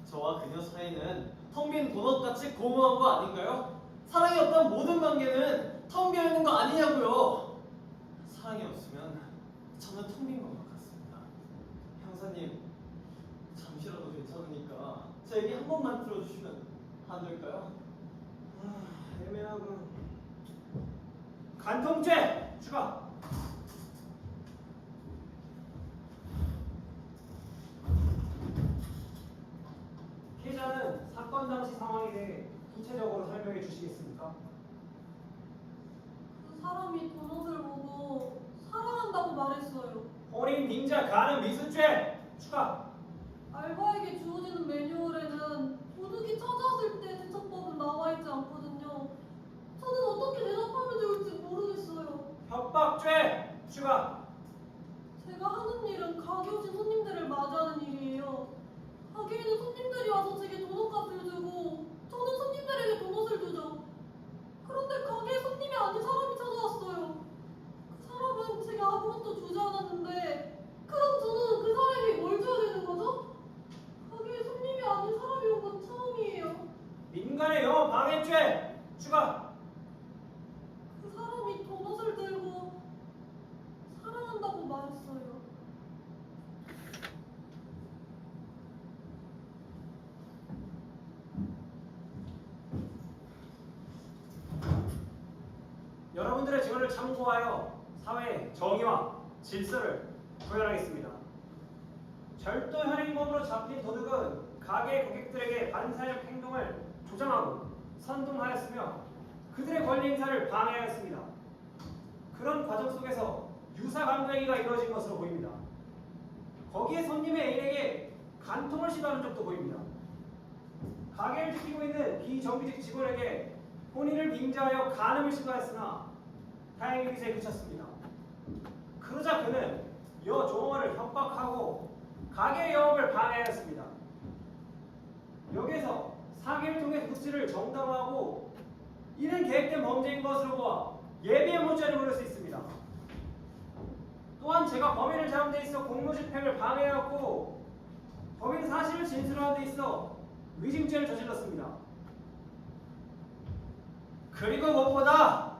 저와 그녀 사이는 텅 빈 도넛같이 공허한 거 아닌가요? 사랑이 없던 모든 관계는 텅 비어있는 거 아니냐고요. 사랑이 없으면 저는 텅 빈 것만 같습니다. 형사님, 잠시라도 괜찮으니까 제 얘기 한 번만 들어주시면 안 될까요? 애매하군. 간통죄 추가. 피해자는 사건 당시 상황에 대해 구체적으로 설명해 주시겠습니까? 그 사람이 도넛을 보고 사랑한다고 말했어요. 혼인 빙자 가늠 미수죄 추가. 알바에게 주어지는 매뉴얼에는 도둑이 찾아왔을 때 대처법은 나와 있지 않거든요. 저는 어떻게 대답하면 좋을지 모르겠어요. 협박죄 추가. 제가 하는 일은 가게 오신 손님들을 맞이하는 일이에요. 가게에는 손님들이 와서 제게 도넛값을 주고 저는 손님들에게 도넛을 주죠. 그런데 가게에 손님이 아닌 사람이 찾아왔어요. 그 사람은 제가 아무것도 주지 않았는데 그럼 저는 그 사람이 뭘 줘야 되는 거죠? 가게에 손님이 아닌 사람이 온 건 처음이에요. 민간의 영업 방해죄 추가. 그 사람이 도넛을 들고 사랑한다고 말했어요. 여러분들의 증언을 참고하여 사회의 정의와 질서를 구현하겠습니다. 절도 현행범으로 잡힌 도둑은 가게 고객들에게 반사적 행동을 조장하고 선동하였으며 그들의 권리 행사를 방해하였습니다. 그런 과정 속에서 유사 강도행위가 이루어진 것으로 보입니다. 거기에 손님의 애인에게 간통을 시도하는 적도 보입니다. 가게를 지키고 있는 비정규직 직원에게 혼인을 빙자하여 간음을 시도했으나 다행히 미세에 그쳤습니다. 그러자 그는 여 종업원을 협박하고 가게 영업을 방해하였습니다. 여기에서 사기를 통해 구치를 정당화하고 이는 계획된 범죄인 것으로 보아 예비의 문죄를 물을 수 있습니다. 또한 제가 범인을 잡은 데 있어 공무집행을 방해하였고 범인 사실을 진술하는 데 있어 위증죄를 저질렀습니다. 그리고 무엇보다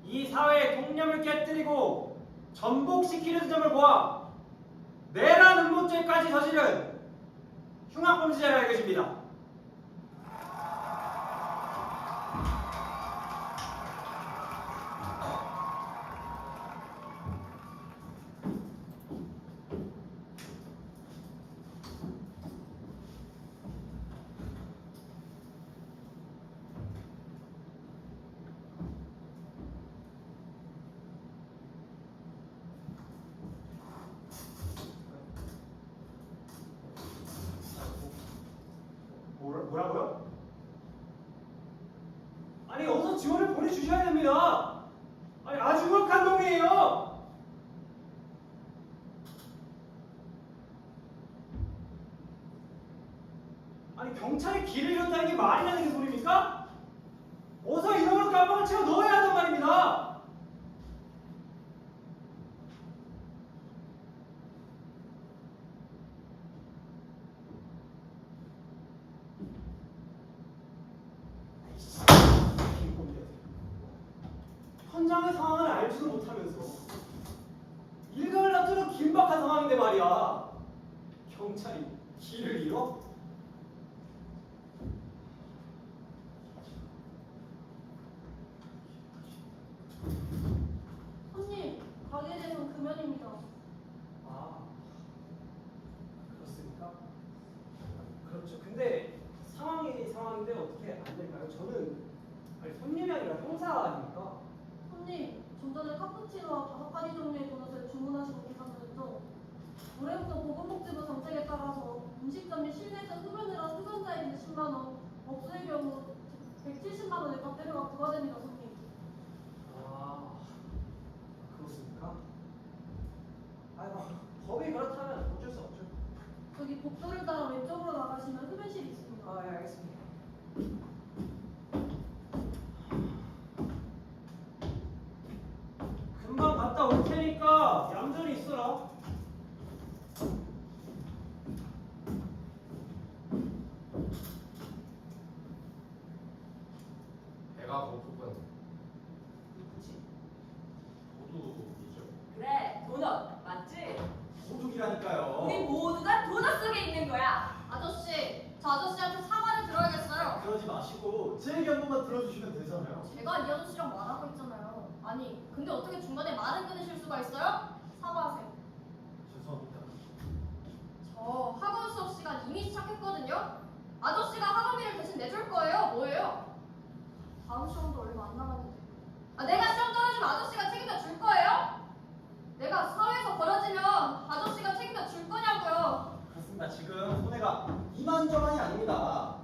이 사회의 통념을 깨뜨리고 전복시키는 점을 보아 내란 음모죄까지 저지른 흉악범죄자가 알려집니다. 뭐라고요? 아니 어서 지원을 보내주셔야 됩니다. 아니 아주 흉악한 놈이에요. 아니 경찰이 길을 잃었다는 게 말이 나는 게 소리입니까? 어서 이놈을 깜빡을 채워 넣어야 한단 말입니다. 현장의 상황을 알지도 못하면서 일각을 다투는 긴박한 상황인데 말이야. 경찰이 길을 잃어? 손님, 가게에 대해서는 금연입니다. 아, 그렇습니까? 그렇죠. 근데 상황인데 어떻게 안 될까요? 저는 아니, 손님이 아니라 형사 아닙니까? 손님, 좀 전에 카푸치노와 5가지 종류의 도넛을 주문하시고 계셨는데도 올해부터 보건복지부 정책에 따라서 음식점 및 실내에서 흡연을 한 흡연자에게는 10만 원, 시간 안에 배가 부과됩니다, 손님. 아, 그렇습니까? 아이고, 법이 그렇다면 어쩔 수 없죠. 저기 복도를 따라 왼쪽으로 나가시면 흡연실이 있습니다. 아, 예, 알겠습니다. 금방 갔다 올 테니까 얌전히 있어라. 배가 고프군. 누구지? 도둑이죠. 그래, 도넛 맞지? 도둑이라니까요. 우리 모두가 도넛 속에 있는 거야. 아저씨, 저 아저씨한테 사과를 들어야겠어요. 그러지 마시고 제 얘기 한 번만 들어주시면 되잖아요. 제가 이 아저씨랑 말하고 있잖아요. 아니, 근데 어떻게 중간에 말을 끊으실 수가 있어요? 사과하세요. 죄송합니다. 저 학원 수업 시간 이미 시작했거든요. 아저씨가 학원비를 대신 내줄 거예요? 뭐예요? 다음 시험도 얼마 안 남았는데. 아, 내가 시험 떨어지면 아저씨가 책임져 줄 거예요? 내가 사회에서 벌어지면 아저씨가 책임져 줄 거냐고요? 그렇습니다. 지금 손해가 이만저만이 아닙니다.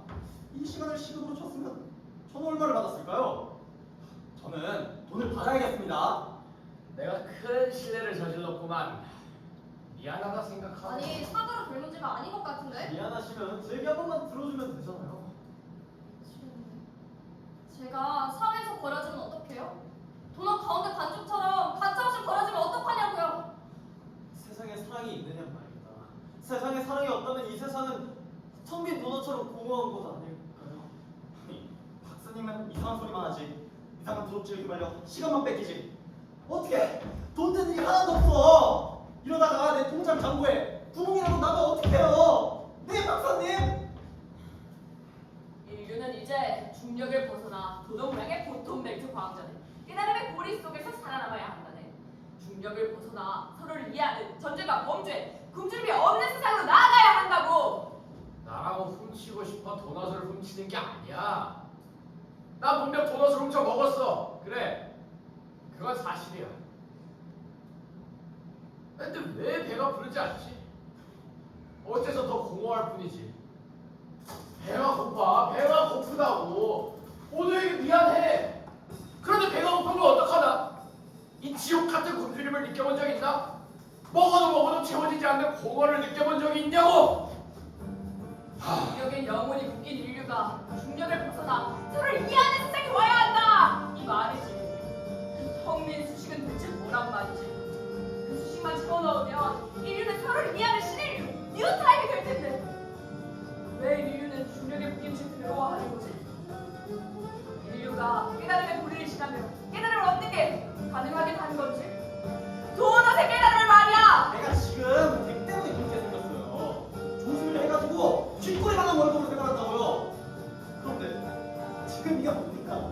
이 시간을 시급으로 쳤으면 저는 얼마를 받았을까요? 저는 돈을 받아야겠습니다. 내가 큰 실례를 저질렀구만. 미안하다 생각하고. 아니, 사과로 별 문제가 아닌 것 같은데? 미안하시면 제 얘기 한 번만 들어주면 되잖아요. 제가 사회에서 벌어지면 어떡해요? 도넛 가운데 반죽처럼 가차없이 벌어지면 어떡하냐고요? 세상에 사랑이 있느냐 말입니다. 세상에 사랑이 없다면 이 세상은 텅 빈 도넛처럼 공허한 곳 아닐까요? 아니, 박사님은 이상한 소리만 하지. 이상한 도둑질 휘말려 시간만 뺏기지. 어떻게 돈 되는 일이 하나도 없어. 이러다가 내 통장 잔고에 구멍이라도 나면 어떡해요. 네, 박사님. 인류는 이제 중력을 벗어나 도덕 모양의 보통 벨트 광전에 깨달음의 고리 속에서 살아남아야 한다네. 중력을 벗어나 서로를 이해하는 전쟁과 범죄, 굶주림이 없는 세상으로 나아가야 한다고. 나라고 훔치고 싶어 도넛을 훔치는 게 아니야. 나 분명 도넛을 훔쳐 먹었어. 그래, 그건 사실이야. 근데 왜 배가 부르지 않지? 어째서 더 공허할 뿐이지. 배가 고파. 배가 고프다고. 모두에게 미안해. 그런데 배가 고픈 걸 어떡하나? 이 지옥 같은 굶주림을 느껴본 적 있나? 먹어도 채워지지 않는 공허를 느껴본 적이 있냐고? 중력의 영혼이 묶인 인류가 중력을 벗어나 서로를 이해하는 세상이 와야 한다. 이 말이지. 그 텅 빈 수식은 대체 뭐란 말이지? 그 수식만 집어넣으면 인류는 서로를 이해하는 신인류, 뉴타입이 될 텐데. 왜 인류는 중력의 묶임을 괴로워하는 거지? 인류가 깨달음의 고리를 지나면 깨달음을 얻는 게 가능하게 하는 건지? 도넛의 깨달음을 말이야! 내가 지금 백 때문에 그렇게 생겼어요. 조심을 해가지고 쥐꼬리만한 월급으로 생각한다고요. 그런데 지금 이게 뭡니까?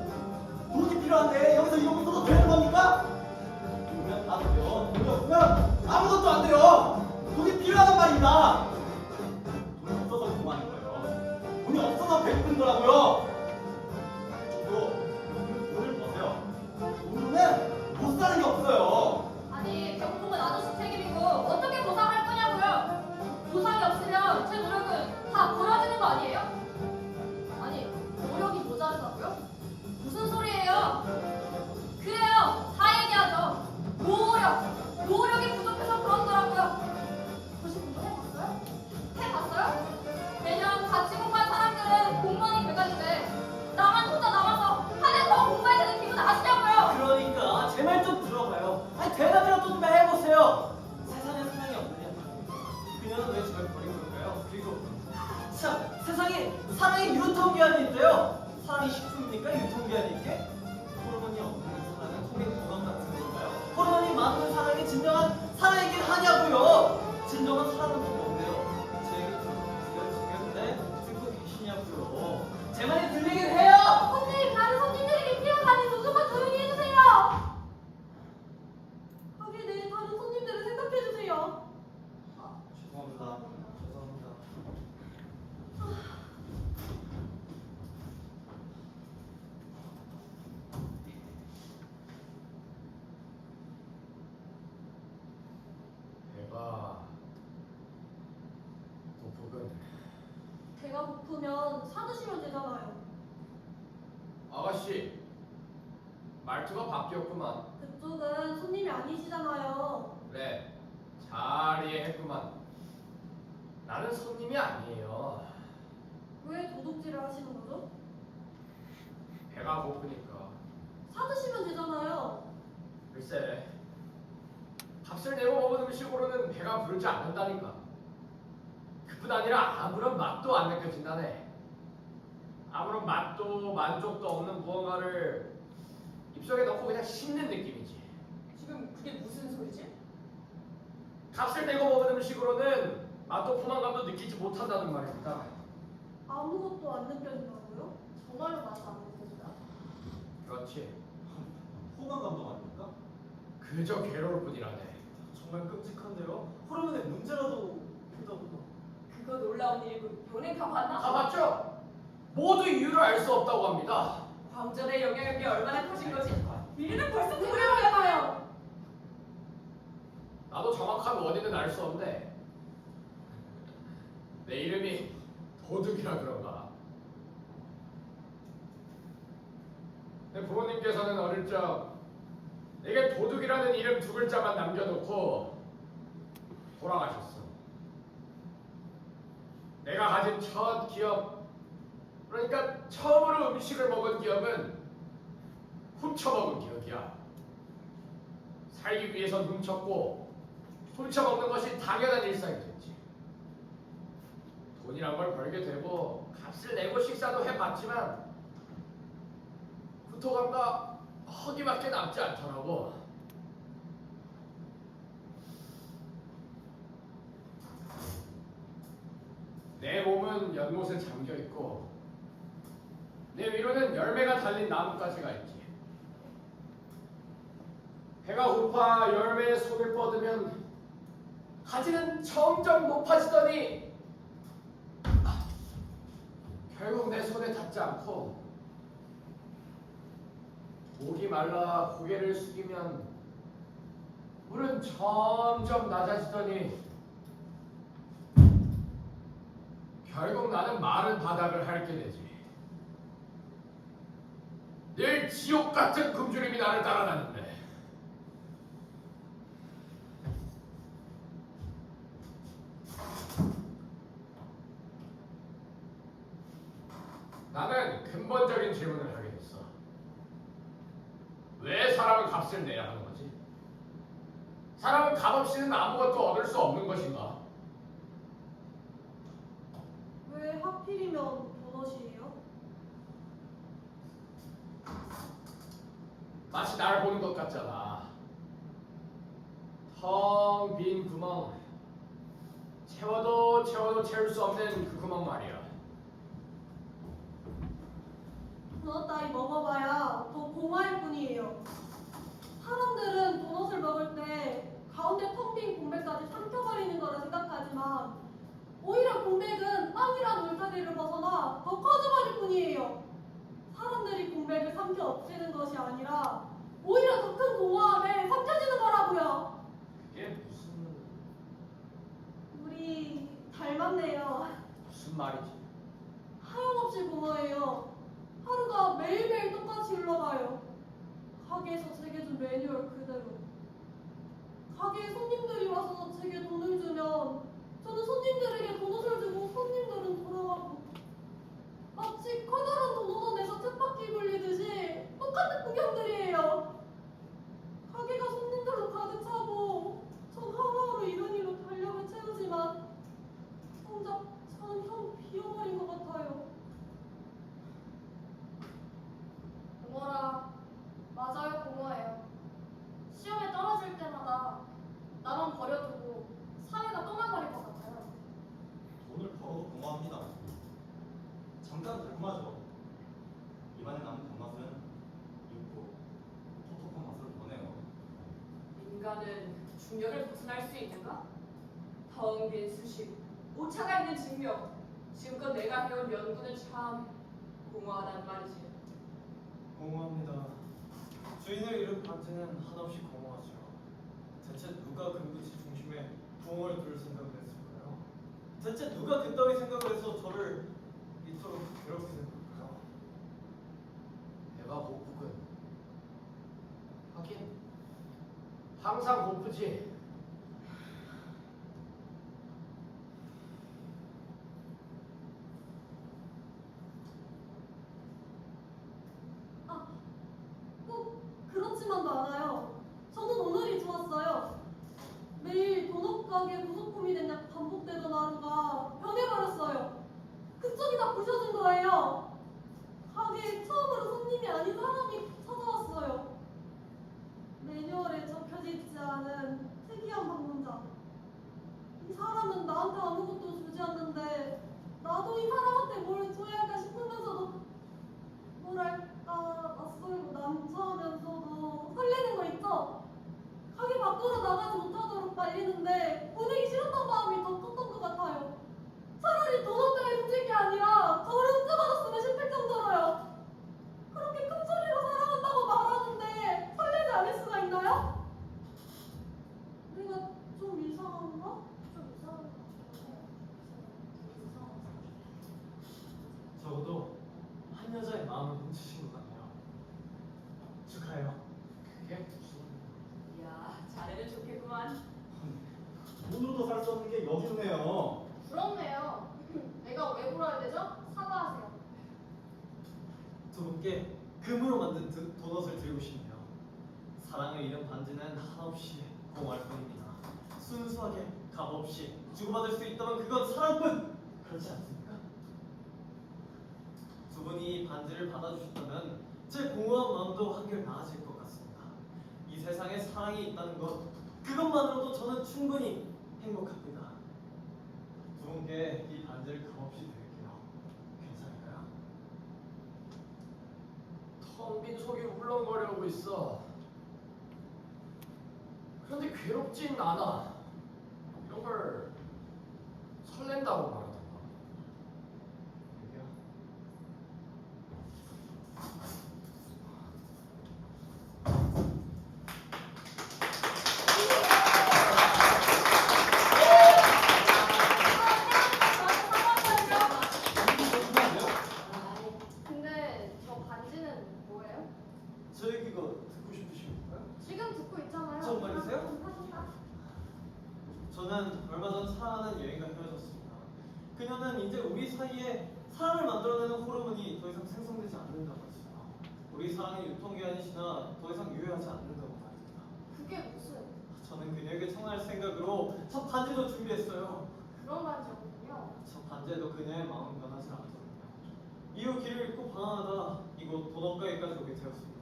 돈이 필요한데 여기서 이러고 있어도 되는 겁니까? 돈이 나도요. 돈이 없으면 아무것도 안 돼요. 돈이 필요하단 말입니다. 돈이 없어서 그만인 거예요. 돈이 없어서 배고픈 거라고요. 저도 돈을 버세요. 돈은 못 사는 게 없어요. 아니, 배고픔은 아저씨 책임이고 어떻게 보상할 거냐고요? 보상이 없으면 제 노력은 다 벌어지는 거 아니에요? 아니, 노력이 모자라다고요? 무슨 소리예요? 그래요, 다 얘기하죠. 노력이 부족해서 그런 거라고요. 혹시 공부해봤어요? 해봤어요? 매년 같이 공부한 사람들은 공무원이 돼가는데 나만 혼자 남아서 한 해 더 공부해야 되는 기분 아시냐고요? 그러니까 제 말 좀 들어봐요. 아니 대답이라도 좀 해보세요. 세상에 사랑이 없느냐? 그녀는 왜 저를 버린 걸까요? 그리고 참 세상에 사랑의 유통기한이 있대요. 사랑이 식품입니까? 유통기한이 있게? 호르몬이 없는 사랑은 통의 도넛 같은 걸까요? 호르몬이 많은 사랑이 진정한 사랑이긴 하냐고요? 진정한 사랑은 또 뭔데요? 제 얘기 들어보세요 지금? 네? 듣고 계시냐고요? 제 말이 들리긴 해요? 손님, 다른 손님들에게 피해가니 조금만 조용히 해주세요. 하긴 네, 다른 손님들을 생각해주세요. 죄송합니다. 죄송합니다. 배가 고프군. 배가 고프면 사드시면 되잖아요. 아가씨 맞지? 말투가 바뀌었구만. 그쪽은 손님이 아니시잖아요. 그래, 잘 이해했구만. 나는 손님이 아니에요. 왜 도둑질을 하시는 거죠? 배가 고프니까. 사드시면 되잖아요. 글쎄, 값을 내고 먹은 음식으로는 배가 부르지 않는다니까. 그뿐 아니라 아무런 맛도 안 느껴진다네. 아무런 맛도 만족도 없는 무언가를 입속에 넣고 그냥 씹는 느낌이지. 지금 그게 무슨 소리지? 값을 내고 먹은 음식으로는 맛도 포만감도 느끼지 못한다는 말입니다. 아무것도 안 느껴진다고요? 정말로 맛이 안 느껴진다. 그렇지. 포만감도 아닙니까? 그저 괴로울 뿐이라네. 정말 끔찍한데요. 호르몬에 문제라도 있다구나. 그거 놀라운 일이군. 연예인 다 봤나? 다 봤죠? 모두 이유를 알 수 없다고 합니다. 광전의 영향력이 얼마나 커진 거지? 우리는 벌써 두려워요. 나도 정확한 원인은 알 수 없네. 내 이름이 도둑이라 그런가. 내 부모님께서는 어릴 적 내게 도둑이라는 이름 두 글자만 남겨놓고 돌아가셨어. 내가 가진 첫 기억, 그러니까 처음으로 음식을 먹은 기억은 훔쳐먹은 기억이야. 살기 위해선 훔쳤고 훔쳐먹는 것이 당연한 일상이 됐지. 돈이란 걸 벌게 되고 값을 내고 식사도 해봤지만 구토감과 허기밖에 남지 않더라고. 내 몸은 연못에 잠겨있고 내 위로는 열매가 달린 나뭇가지가 있지. 배가 고파 열매에 손을 뻗으면 가지는 점점 높아지더니 결국 내 손에 닿지 않고 목이 말라 고개를 숙이면 물은 점점 낮아지더니 결국 나는 마른 바닥을 핥게 되지. 늘 지옥 같은 굶주림이 나를 따라다닌대. 나는 근본적인 질문을 하게 됐어. 왜 사람은 값을 내야 하는 거지? 사람은 값 없이는 아무것도 얻을 수 없는 것인가? 왜 하필이면 도넛이에요? 마치 날 보는 것 같잖아. 텅 빈 구멍. 채워도 채울 수 없는 그 구멍 말이야. 도넛 따위 먹어봐야 더 공화일 뿐이에요. 사람들은 도넛을 먹을 때 가운데 텅 빈 공백까지 삼켜버리는 거라 생각하지만 오히려 공백은 빵이란 울타리를 벗어나 더 커져버릴 뿐이에요. 사람들이 공백을 삼켜 없애는 것이 아니라 오히려 더 큰 공허함에 삼켜지는 거라고요. 그게 무슨 우리 닮았네요. 말이지? 하염없이 공허해요. 하루가 매일매일 똑같이 흘러가요. 가게에서 제게 준 매뉴얼 그대로. 가게에 손님들이 와서 제게 돈을 주면 저는 손님들에게 도넛을 주고 손님들은 돌아가고 마치 커다란 도넛 안에서 쳇바퀴 굴리듯이 똑같은 풍경들이에요. 가게가 손님들로 가득 차고 전 하루하루 이런 일로 달력을 채우지만 정작 저는 형 비어버린 것 같아요. 공허라. 맞아요, 공허해요. 시험에 떨어질 때마다 나만 버려두고 사회가 떠나버릴 것 같아요. 돈을 벌어도 공허합니다. 잠깐 달콤하죠. 입안에 남은 단맛은 익고 텁텁한 맛을 보내요. 인간은 중력을 벗어날 수 있는가? 텅 빈 수십, 오차가 있는 증명. 지금껏 내가 해온 연구는 참 공허하단 말이지. 공허합니다. 주인을 잃은 반지는 한없이 공허하죠. 대체 누가 금붙이 중심에 부엉을 둘 생각을 했을까요? 대체 누가 그따위 생각을 해서 저를 이토록 괴롭히는 걸까요? 배가 항상 고프지. 꼭 그렇지만도 않아요. 저는 오늘이 좋았어요. 매일 도넛 가게 부속품이 된 약 반복되던 하루가 변해버렸어요. 그쪽이 다 부셔진 거예요. 가게에 처음으로 손님이 아닌 사람이 찾아왔어요. 매뉴얼에 적혀져 있지 않은 특이한 방문자. 이 사람은 나한테 아무것도 주지 않는데 나도 이 사람한테 뭘 줘야 할까 싶으면서도 뭐랄까 낯설고 난처하면서도 설레는 거 있죠? 가게 밖으로 나가지 못하도록 말리는데 보내기 싫었던 마음이 더 컸던 것 같아요. 차라리 도넛들을 훔칠 게 아니라 저를 훔쳐가줬으면 싶을 정도로요. 그렇게 큰 소리로 사랑한다고 말하는데 설레지 않을 수가 있나요? 내가 좀 이상한가? 좀 이상한 것 같아요. 적어도 한 여자의 마음을 훔치신 것 같네요. 축하해요. 그게 무슨... 이야, 자네는 좋겠구만. 돈으로도 살 수 없는 게 여기 있네요. 부럽네요. 내가 왜 불어야 되죠? 사과하세요. 두 분께 금으로 만든 도넛을 드리고 싶네요. 사랑을 잃은 반지는 한없이 공허할 뿐입니다. 순수하게 값없이 주고받을 수 있다면 그건 사랑뿐! 그렇지 않습니까? 두 분이 반지를 받아주셨다면 제 공허한 마음도 한결 나아질 것 같습니다. 이 세상에 사랑이 있다는 것, 그것만으로도 저는 충분히 행복합니다. 두 분께 이 반지를 값없이 드릴게요. 괜찮을까요? 텅 빈 속이 울렁거리고 있어. 그런데 괴롭진 않아. 이런 걸 설렌다고 말하던가. 여기요. 근데 저 반지는 뭐예요? 저 얘기 거 듣고 싶으신가요? 지금 듣고 있잖아요. 정말이세요? 하셨다. 저는 얼마 전 사랑하는 여인과 헤어졌습니다. 그녀는 이제 우리 사이에 사랑을 만들어내는 호르몬이 더 이상 생성되지 않는다고 했어요. 우리 사랑의 유통기한이 지나 더 이상 유효하지 않는다고 말입니다. 그게 무슨 저는 그녀에게 청할 생각으로 저 반지도 준비했어요. 그런 반지였군요. 저 반지에도 그녀의 마음은 변하지 않거든요. 이후 길을 잃고 방황하다 이곳 도덕가에까지 오게 되었습니다.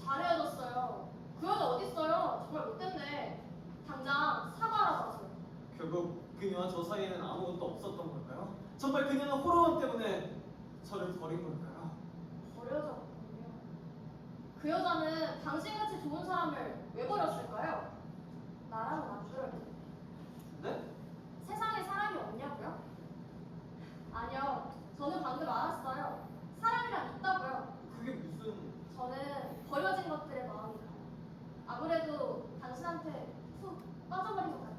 잘 헤어졌어요. 그 여자 어딨어요? 정말 못됐네. 당장 사과하라고 하세요. 결국 그녀와 저 사이에는 아무것도 없었던 걸까요? 정말 그녀는 호르몬 때문에 저를 버린 걸까요? 버려졌군요. 그 여자는 당신같이 좋은 사람을 왜 버렸을까요? 나랑은 안 그럴 텐데. 네? 세상에 사람이 없냐고요? 아니요. 저는 방금 알았어요. 사람이란 있다고요. 그게 무슨... 저는 버려진 것들의 마음이 가요. 아무래도 당신한테 푹 빠져버린 것 같아요.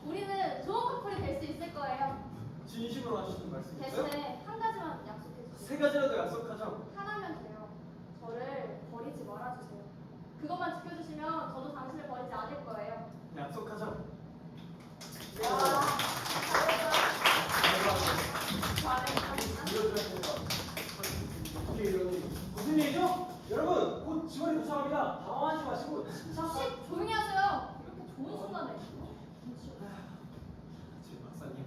우리는 좋은 커플이 될 수 있을 거예요. 진심으로 하시는 말씀이세요? 대신에 한 가지만 약속해 주세요. 세 가지라도 약속하죠. 하나면 돼요. 저를 버리지 말아주세요. 그것만 지켜주시면 저도 당신을 버리지 않을 거예요. 약속하죠. 무슨 일이죠? 여러분, 곧 직원이 도착합니다. 당황하지 마시고 침착하게. 혹시 조용히 하세요. 이렇게 좋은 순간에. 제 박사님,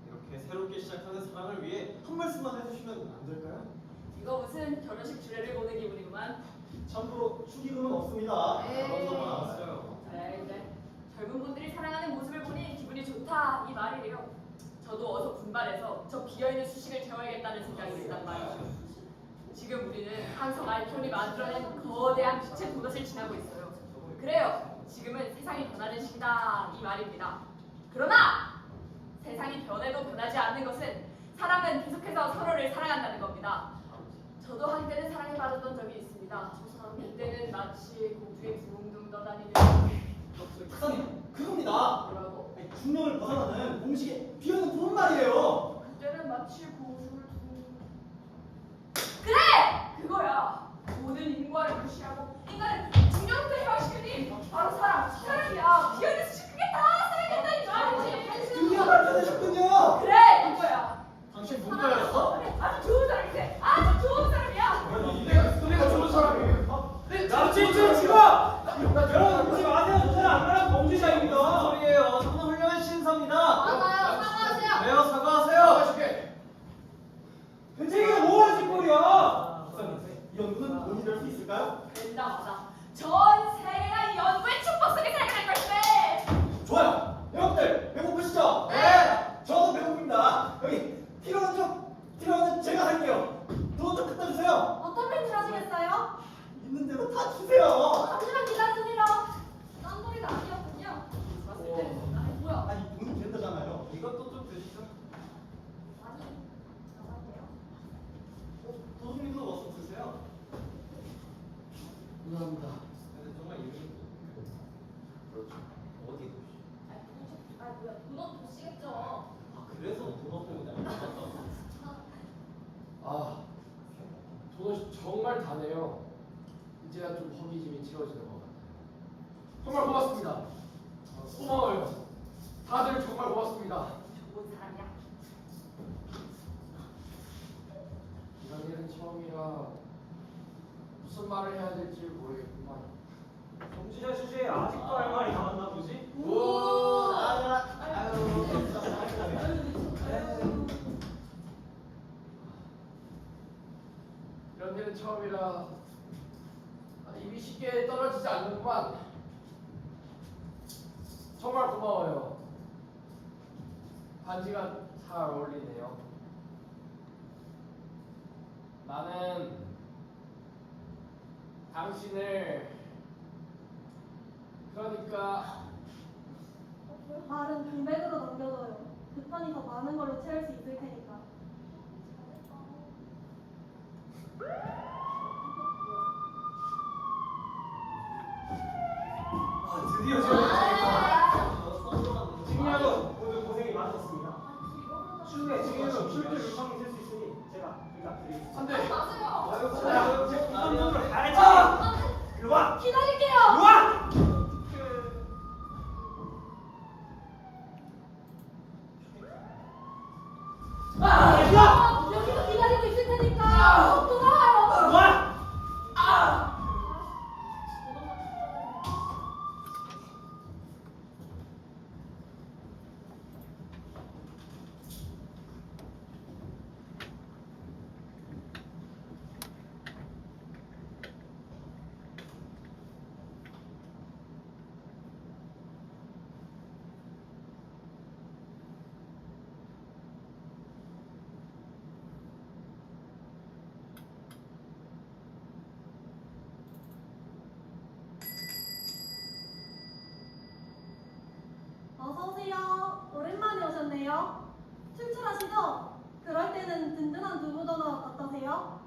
이렇게 새롭게 시작하는 사랑을 위해 한 말씀만 해주시면 안 될까요? 이거 무슨 결혼식 주례를 보는 기분이구만. 참고로 축의금은 없습니다. 에이. 그런 거 나왔어요. 그래. 젊은 분들이 사랑하는 모습을 보니 기분이 좋다 이 말이래요. 저도 어서 분발해서 저 비어있는 수식을 채워야겠다는 생각이 든단 말이죠. 지금 우리는 항성 알코올이 만들어낸 거대한 빛의 도넛을 지나고 있어요. 그래요. 지금은 세상이 변하는 시기다 이 말입니다. 그러나 세상이 변해도 변하지 않는 것은 사람은 계속해서 서로를 사랑한다는 겁니다. 저도 한때는 사랑에 빠졌던 적이 있습니다. 그때는 마치 공중에 둥둥 떠다니는 박사님, 그겁니다. 뭐라고? 아니, 중력을 벗어나는 공식의 비어있는 부분 말이에요. 그때는 마치 공중을 그래! 그거야. 모든 인과를 무시하고 인간을 도넛이 정말 다네요. 이제야 좀 허기짐이 채워지는 것 같아요. 정말 고맙습니다. 고마워요. 다들 정말 고맙습니다. 좋은 사람이야. 이런 일은 처음이라 무슨 말을 해야 될지 모르겠구만. 정지현 주제에 아직도 할 말이 남았나 보지? 이런 일은 처음이라 입이 쉽게 떨어지지 않는구만. 정말 고마워요. 반지가 잘 어울리네요. 나는 당신을 그러니까 말은 금백으로 남겨둬요. 그 편이 더 많은 걸로 채울 수 있을 테니까. 드디어 제가 증인하고 모두 고생이 많으셨습니다. 추후에 증인으로 출두 요청이 있을 수 있으니 제가 연락드리겠습니다. 안 돼. 맞아요. 제 공감적으로 가야지. 일로 와. 기다릴게요. 일로 와. 여기서 기다리고 있을 테니까 돌아와요. 일로 와. 어서 오세요. 오랜만에 오셨네요. 출출하시죠? 그럴 때는 든든한 두부 도넛 어떠세요?